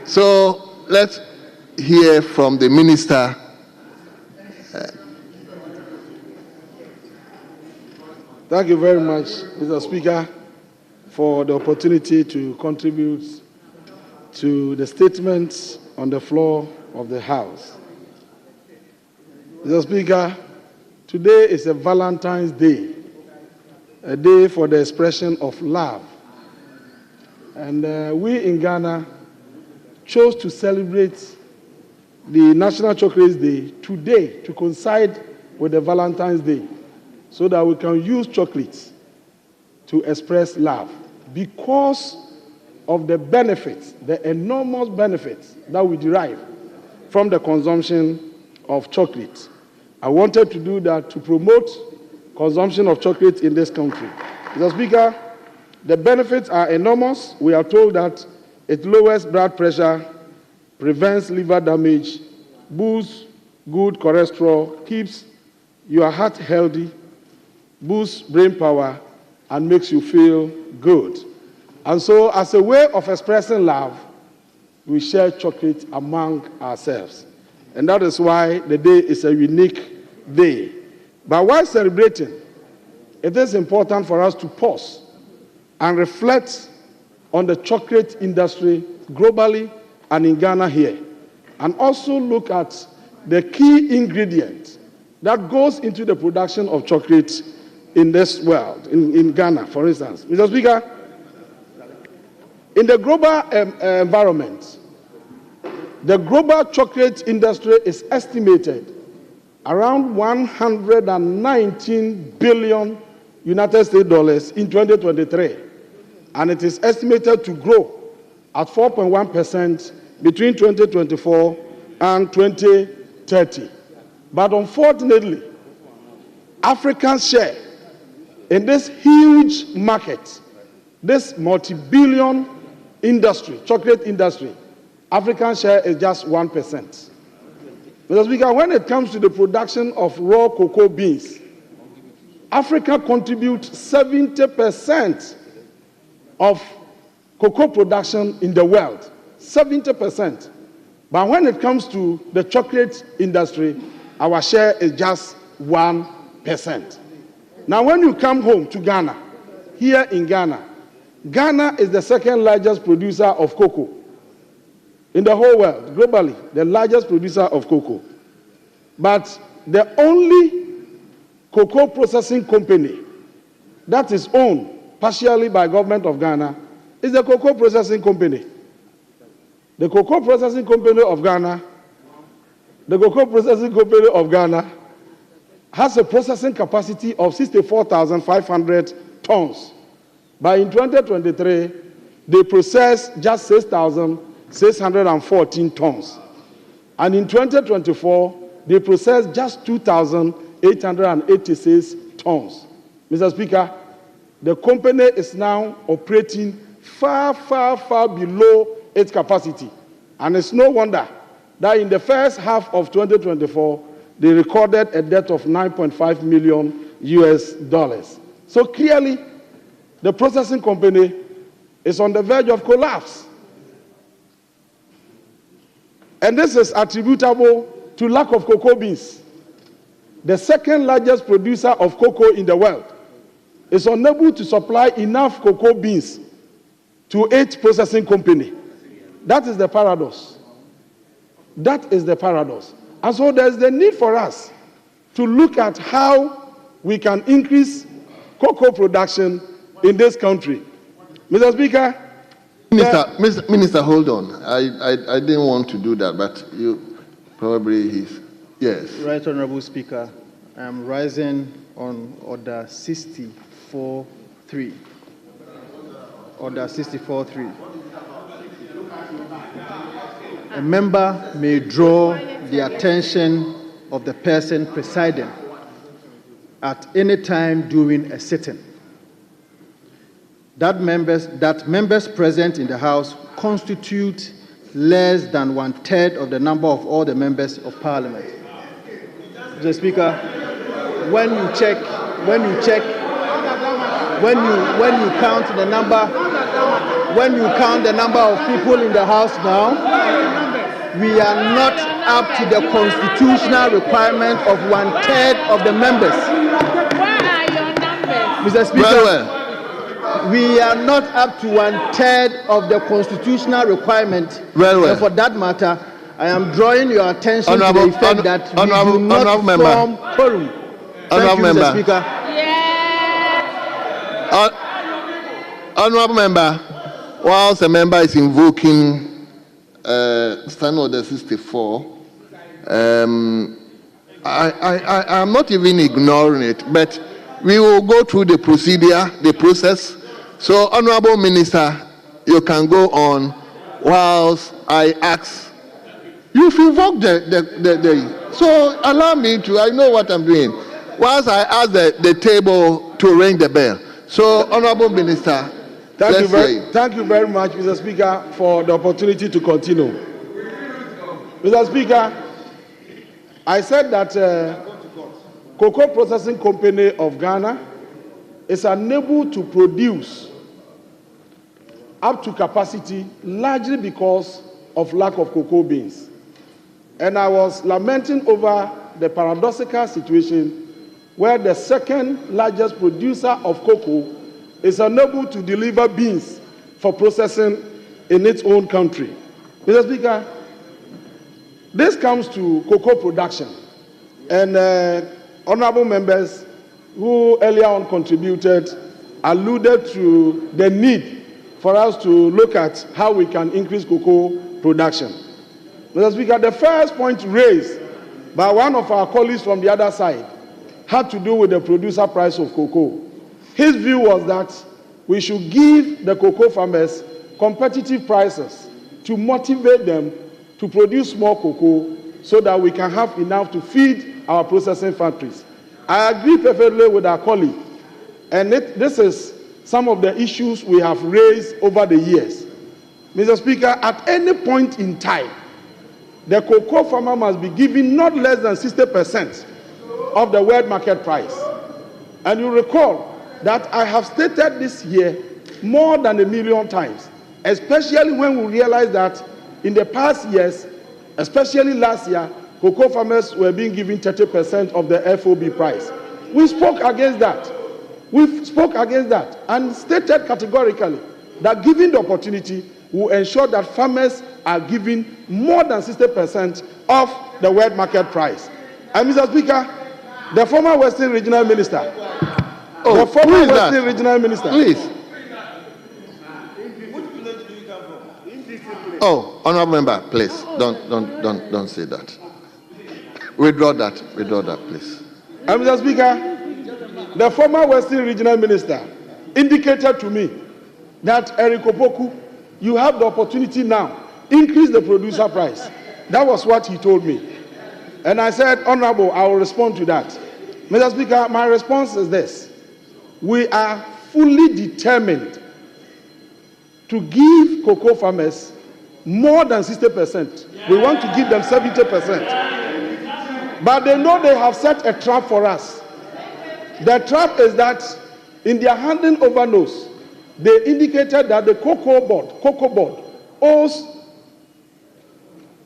So let's hear from the minister. Thank you very much, Mr. Speaker, for the opportunity to contribute to the statements on the floor of the House. Mr. Speaker, today is a Valentine's Day, a day for the expression of love. And we in Ghana chose to celebrate the National Chocolate Day today to coincide with the Valentine's Day so that we can use chocolates to express love because of the benefits, the enormous benefits that we derive from the consumption of chocolate. I wanted to do that to promote consumption of chocolate in this country. Mr. Speaker, the benefits are enormous. We are told that it lowers blood pressure, prevents liver damage, boosts good cholesterol, keeps your heart healthy, boosts brain power, and makes you feel good. And so, as a way of expressing love, we share chocolate among ourselves. And that is why the day is a unique day. But while celebrating, it is important for us to pause and reflect on the chocolate industry globally and in Ghana here, and also look at the key ingredient that goes into the production of chocolate in this world, in Ghana, for instance. Mr. Speaker, in the global environment, the global chocolate industry is estimated around $119 billion United States dollars in 2023, and it is estimated to grow at 4.1% between 2024 and 2030. But unfortunately, Africa's share in this huge market, this multi-billion industry, chocolate industry, African share is just 1%. Mr. Speaker, when it comes to the production of raw cocoa beans, Africa contributes 70% of cocoa production in the world. 70%. But when it comes to the chocolate industry, our share is just 1%. Now, when you come home to Ghana, here in Ghana, Ghana is the second largest producer of cocoa in the whole world, globally, the largest producer of cocoa. But the only cocoa processing company that is owned partially by government of Ghana is the cocoa processing company. The Cocoa Processing Company of Ghana has a processing capacity of 64,500 tons. But in 2023, they processed just 6,614 tons. And in 2024, they processed just 2,886 tons. Mr. Speaker, the company is now operating far, far, far below its capacity. And it's no wonder that in the first half of 2024, they recorded a debt of $9.5 million US. So clearly, the processing company is on the verge of collapse. And this is attributable to lack of cocoa beans. The second largest producer of cocoa in the world is unable to supply enough cocoa beans to its processing company. That is the paradox. That is the paradox. And so there's the need for us to look at how we can increase cocoa production in this country. Mr. Speaker. Minister, hold on. I didn't want to do that, but you probably yes. Right, Honorable Speaker. I am rising on Order 64.3. Order 64.3. A member may draw the attention of the person presiding at any time during a sitting. That members present in the House constitute less than 1/3 of the number of all the members of Parliament. Mr. Speaker, when you count the number of people in the House now, we are not up to the constitutional requirement of 1/3 of the members. Where are your numbers? Mr. Speaker, we are not up to 1/3 of the constitutional requirement. And for that matter, I am drawing your attention to the fact that we do not form quorum. Thank you, Mr. Speaker. Honourable member, whilst a member is invoking Standing Order 64, I am not even ignoring it, but we will go through the process. So, Honourable Minister, you can go on whilst I ask. You've invoked so allow me to, I know what I'm doing. Whilst I ask the table to ring the bell. So, Honourable Minister, thank you very much, Mr. Speaker, for the opportunity to continue. Mr. Speaker, I said that Cocoa Processing Company of Ghana is unable to produce up to capacity largely because of lack of cocoa beans. And I was lamenting over the paradoxical situation where the second largest producer of cocoa is unable to deliver beans for processing in its own country. Mr. Speaker, this comes to cocoa production. And honorable members who earlier on contributed alluded to the need for us to look at how we can increase cocoa production. Mr. Speaker, the first point raised by one of our colleagues from the other side had to do with the producer price of cocoa. His view was that we should give the cocoa farmers competitive prices to motivate them to produce more cocoa so that we can have enough to feed our processing factories. I agree perfectly with our colleague, and this is some of the issues we have raised over the years. Mr. Speaker, at any point in time, the cocoa farmer must be given not less than 60% of the world market price. And you recall that I have stated this here more than 1 million times, especially when we realize that in the past years, especially last year, cocoa farmers were being given 30% of the FOB price. We spoke against that. We spoke against that and stated categorically that given the opportunity, will ensure that farmers are given more than 60% of the world market price. And Mr. Speaker, the former Western Regional Minister, Honourable member, please, don't say that. Withdraw that, please. Mr. Speaker, the former Western Regional Minister indicated to me that Eric Opoku, you have the opportunity now, increase the producer price. That was what he told me. And I said, Honorable, I will respond to that. Mr. Speaker, my response is this. We are fully determined to give cocoa farmers more than 60%. We want to give them 70%. But they know they have set a trap for us. The trap is that in their handing over notes, they indicated that the cocoa board owes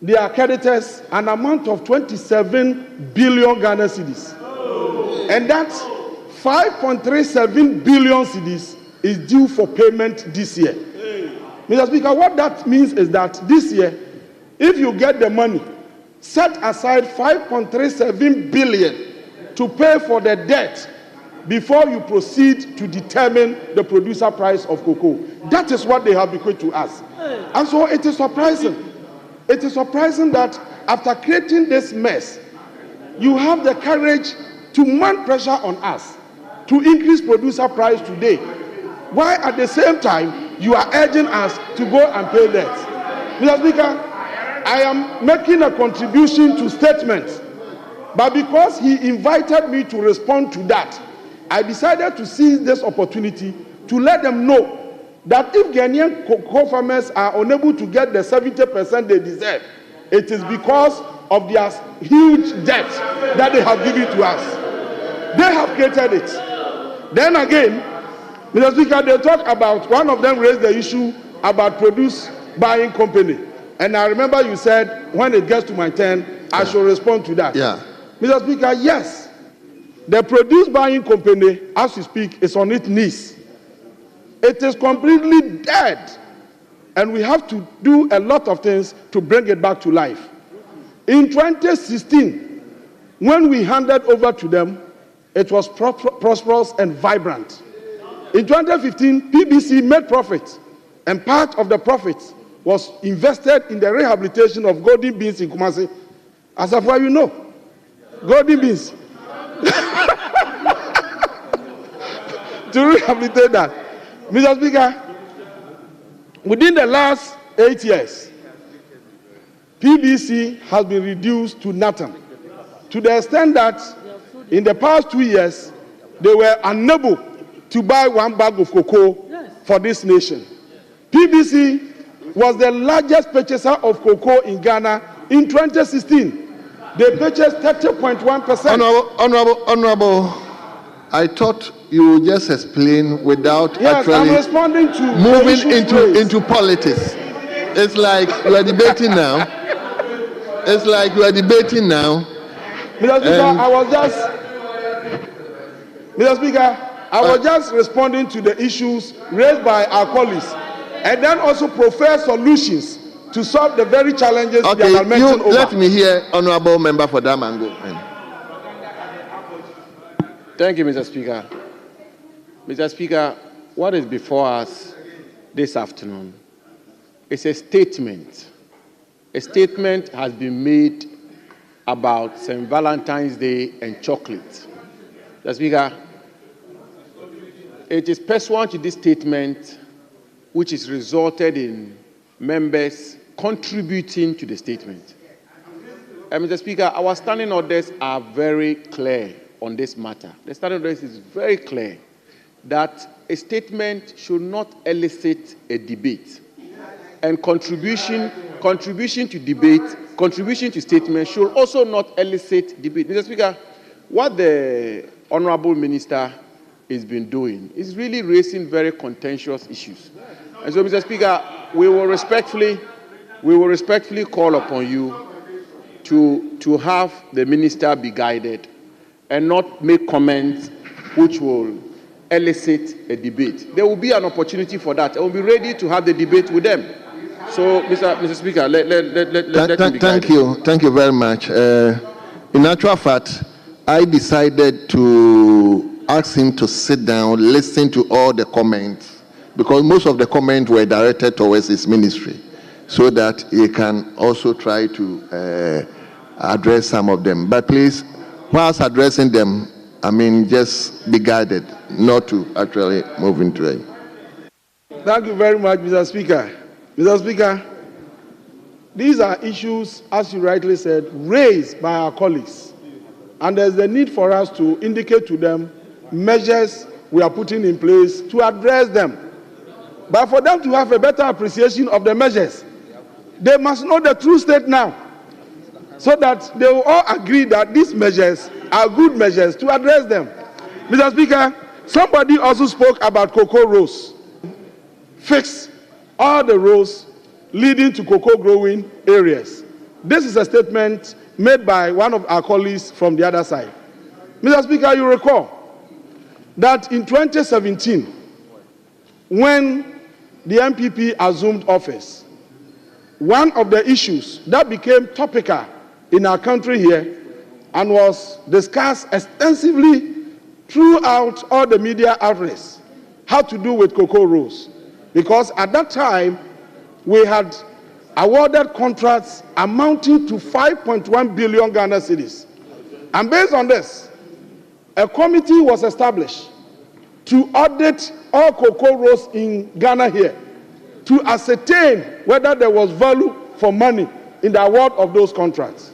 their creditors an amount of 27 billion Ghana cedis. And that 5.37 billion cedis is due for payment this year. Mr. Speaker, what that means is that this year, if you get the money, set aside 5.37 billion to pay for the debt before you proceed to determine the producer price of cocoa. That is what they have bequeathed to us. And so it is surprising. It is surprising that after creating this mess, you have the courage to mount pressure on us to increase producer price today, while at the same time you are urging us to go and pay debt. Mr. Speaker, I am making a contribution to statements, but because he invited me to respond to that, I decided to seize this opportunity to let them know that if Ghanaian cocoa farmers are unable to get the 70% they deserve, it is because of their huge debt that they have given to us. They have created it. Then again, Mr. Speaker, they talk about, one of them raised the issue about produce buying company. And I remember you said, when it gets to my turn, I shall respond to that. Yeah. Mr. Speaker, yes, the produce buying company, as we speak, is on its knees. It is completely dead. And we have to do a lot of things to bring it back to life. In 2016, when we handed over to them, it was prosperous and vibrant. In 2015, PBC made profit, and part of the profits was invested in the rehabilitation of golden beans in Kumasi. As of what you know, golden beans. To rehabilitate that. Mr. Speaker, within the last 8 years, PBC has been reduced to nothing, to the extent that in the past 2 years, they were unable to buy one bag of cocoa for this nation. PBC was the largest purchaser of cocoa in Ghana in 2016. They purchased 30.1%. Honorable, I thought you would just explain without actually I'm responding to moving into politics. It's like you are debating now. It's like you are debating now. Mr. Speaker, I was just responding to the issues raised by our colleagues, and then also profess solutions to solve the very challenges we are mentioned over. Let me hear Honorable Member for Damango. Thank you, Mr. Speaker. Mr. Speaker, what is before us this afternoon is a statement. A statement has been made about St. Valentine's Day and chocolate. Mr. Speaker, it is pursuant to this statement which has resulted in members contributing to the statement. Mr. Speaker, our standing orders are very clear on this matter. The standing orders is very clear that a statement should not elicit a debate. And contribution to debate, contribution to statement should also not elicit debate. Mr. Speaker, what the Honorable Minister has been doing is really raising very contentious issues. And so, Mr. Speaker, we will respectfully call upon you to have the minister be guided and not make comments which will elicit a debate. There will be an opportunity for that. I will be ready to have the debate with them. So, Mr. Speaker, let him be guided. Thank you very much. In actual fact, I decided to ask him to sit down, listen to all the comments, because most of the comments were directed towards his ministry. so that he can also try to address some of them. But please, whilst addressing them, I mean, just be guided not to actually move into it. Thank you very much, Mr. Speaker. Mr. Speaker, these are issues, as you rightly said, raised by our colleagues. And there's the need for us to indicate to them measures we are putting in place to address them. But for them to have a better appreciation of the measures, they must know the true state now, so that they will all agree that these measures are good measures to address them. Mr. Speaker, somebody also spoke about cocoa rows. Fix all the rows leading to cocoa growing areas. This is a statement made by one of our colleagues from the other side. Mr. Speaker, you recall that in 2017, when the MPP assumed office, one of the issues that became topical in our country here and was discussed extensively throughout all the media outlets had to do with cocoa rows. Because at that time, we had awarded contracts amounting to 5.1 billion Ghana cedis. And based on this, a committee was established to audit all cocoa rows in Ghana here to ascertain whether there was value for money in the award of those contracts.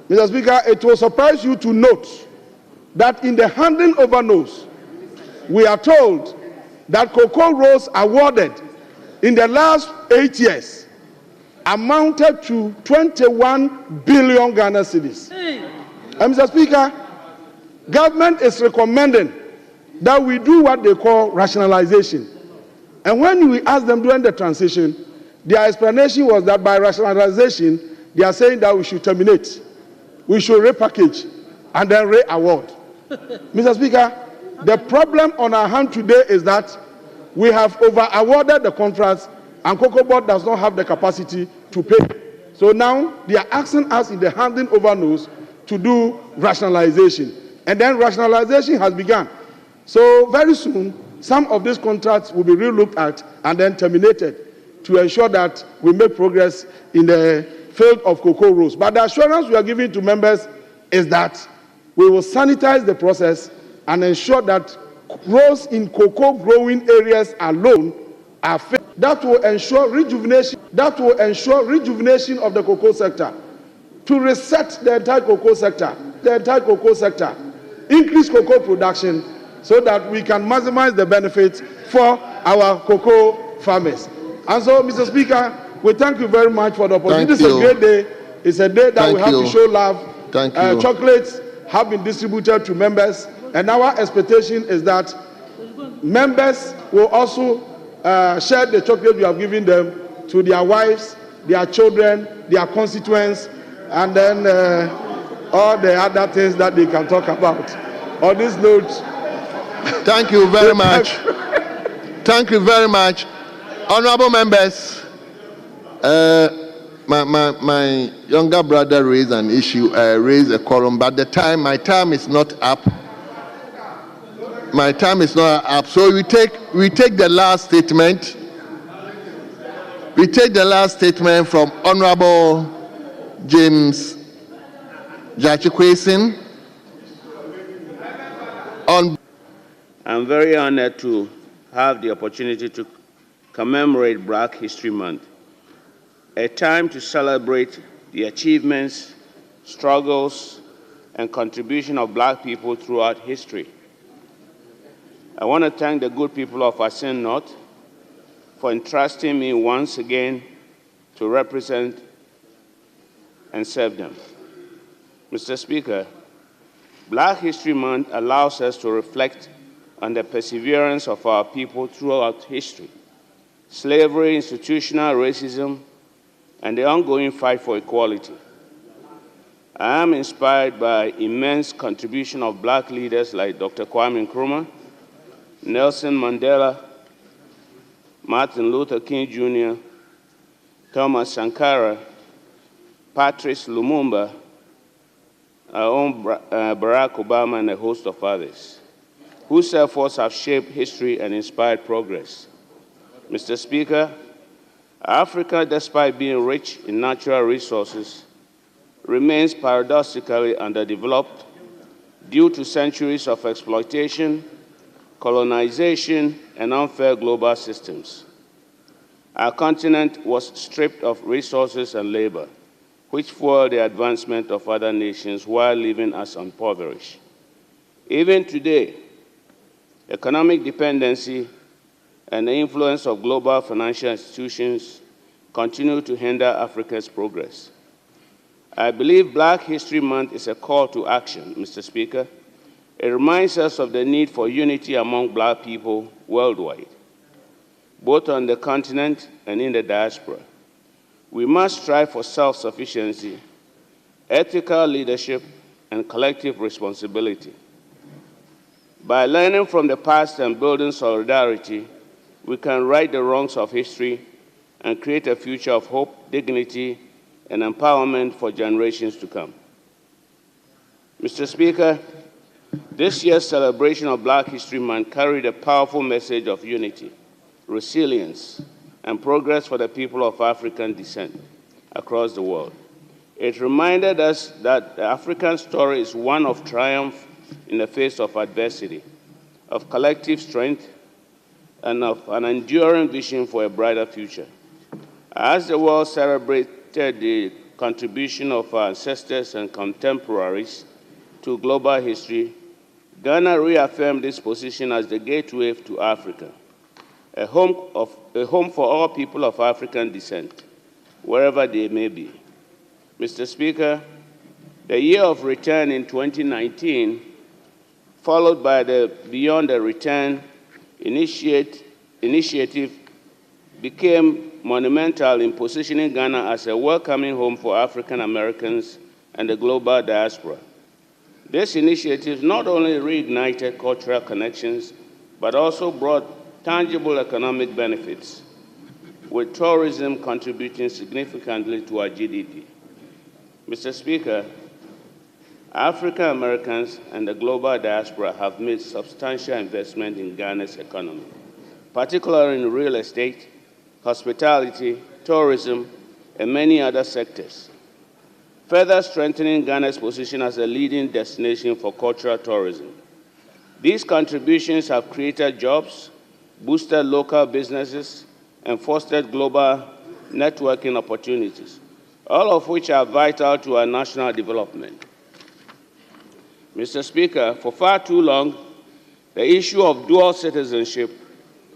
Mr. Speaker, it will surprise you to note that in the handing over notes, we are told that cocoa rows awarded in the last 8 years amounted to 21 billion Ghana cedis. And Mr. Speaker, government is recommending that we do what they call rationalization. And when we asked them during the transition, their explanation was that by rationalization, they are saying that we should terminate, we should repackage, and then re-award. Mr. Speaker, the problem on our hand today is that we have over-awarded the contracts and Cocoa Board does not have the capacity to pay. So now they are asking us in the handing over notes to do rationalization. And then rationalization has begun. So very soon, some of these contracts will be re-looked at and then terminated to ensure that we make progress in the field of cocoa rows. But the assurance we are giving to members is that we will sanitize the process and ensure that rows in cocoa growing areas alone are fixed. That will ensure rejuvenation. That will ensure rejuvenation of the cocoa sector, to reset the entire cocoa sector, increase cocoa production, so that we can maximize the benefits for our cocoa farmers. And so, Mr. Speaker, we thank you very much for the opportunity. This is a great day. It's a day that we have to show love. Chocolates have been distributed to members, and our expectation is that members will also share the chocolate we have given them to their wives, their children, their constituents, and then all the other things that they can talk about. On this note, thank you very much. Thank you very much. Honorable members, my younger brother raised an issue, raised a quorum, but my time is not up. My time is not up, so we take the last statement. We take the last statement from Honorable James Jachikwesin. I'm very honored to have the opportunity to commemorate Black History Month, a time to celebrate the achievements, struggles, and contribution of Black people throughout history. I want to thank the good people of Asin North for entrusting me once again to represent and serve them. Mr. Speaker, Black History Month allows us to reflect on the perseverance of our people throughout history, slavery, institutional racism, and the ongoing fight for equality. I am inspired by immense contribution of Black leaders like Dr. Kwame Nkrumah, Nelson Mandela, Martin Luther King Jr., Thomas Sankara, Patrice Lumumba, our own Barack Obama, and a host of others, whose efforts have shaped history and inspired progress. Mr. Speaker, Africa, despite being rich in natural resources, remains paradoxically underdeveloped due to centuries of exploitation, colonization, and unfair global systems. Our continent was stripped of resources and labor, which fueled the advancement of other nations while leaving us impoverished. Even today, economic dependency and the influence of global financial institutions continue to hinder Africa's progress. I believe Black History Month is a call to action, Mr. Speaker. It reminds us of the need for unity among Black people worldwide, both on the continent and in the diaspora. We must strive for self-sufficiency, ethical leadership, and collective responsibility. By learning from the past and building solidarity, we can right the wrongs of history and create a future of hope, dignity, and empowerment for generations to come. Mr. Speaker, this year's celebration of Black History Month carried a powerful message of unity, resilience, and progress for the people of African descent across the world. It reminded us that the African story is one of triumph in the face of adversity, of collective strength, and of an enduring vision for a brighter future. As the world celebrated the contribution of our ancestors and contemporaries to global history, Ghana reaffirmed its position as the gateway to Africa, a home for all people of African descent, wherever they may be. Mr. Speaker, the year of return in 2019, followed by the Beyond the Return initiative, became monumental in positioning Ghana as a welcoming home for African Americans and the global diaspora. This initiative not only reignited cultural connections, but also brought tangible economic benefits, with tourism contributing significantly to our GDP. Mr. Speaker, African Americans and the global diaspora have made substantial investment in Ghana's economy, particularly in real estate, hospitality, tourism, and many other sectors, further strengthening Ghana's position as a leading destination for cultural tourism. These contributions have created jobs, boosted local businesses, and fostered global networking opportunities, all of which are vital to our national development. Mr. Speaker, for far too long, the issue of dual citizenship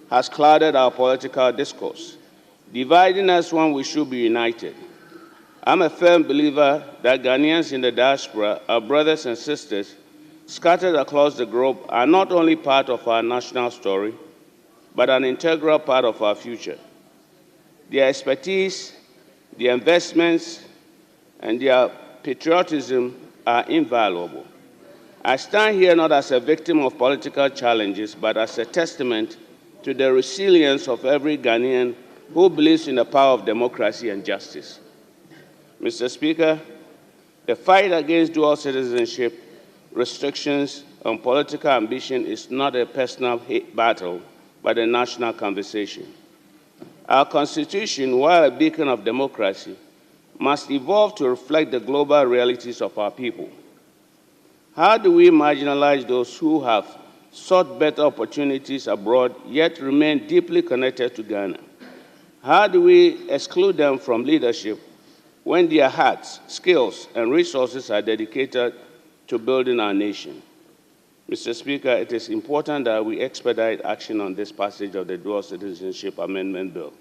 has clouded our political discourse, dividing us when we should be united. I'm a firm believer that Ghanaians in the diaspora, our brothers and sisters scattered across the globe, are not only part of our national story, but an integral part of our future. Their expertise, their investments, and their patriotism are invaluable. I stand here not as a victim of political challenges, but as a testament to the resilience of every Ghanaian who believes in the power of democracy and justice. Mr. Speaker, the fight against dual citizenship, restrictions, and political ambition is not a personal battle, but a national conversation. Our Constitution, while a beacon of democracy, must evolve to reflect the global realities of our people. How do we marginalize those who have sought better opportunities abroad, yet remain deeply connected to Ghana? How do we exclude them from leadership when their hearts, skills, and resources are dedicated to building our nation? Mr. Speaker, it is important that we expedite action on this passage of the Dual Citizenship Amendment Bill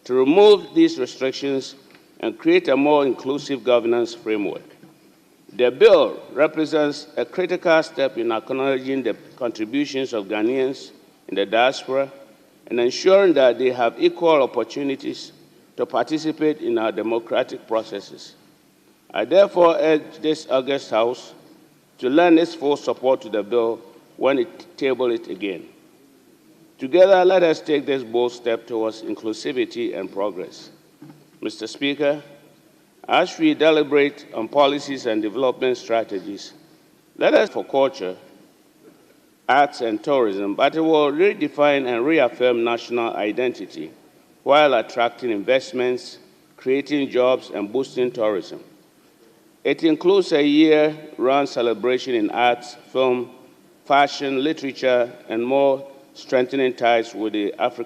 to remove these restrictions and create a more inclusive governance framework. The bill represents a critical step in acknowledging the contributions of Ghanaians in the diaspora and ensuring that they have equal opportunities to participate in our democratic processes. I therefore urge this August House to lend its full support to the bill when it tables it again. Together, let us take this bold step towards inclusivity and progress. Mr. Speaker, as we deliberate on policies and development strategies, let us for culture, arts, and tourism, but it will redefine and reaffirm national identity while attracting investments, creating jobs, and boosting tourism. It includes a year-round celebration in arts, film, fashion, literature, and more, strengthening ties with the African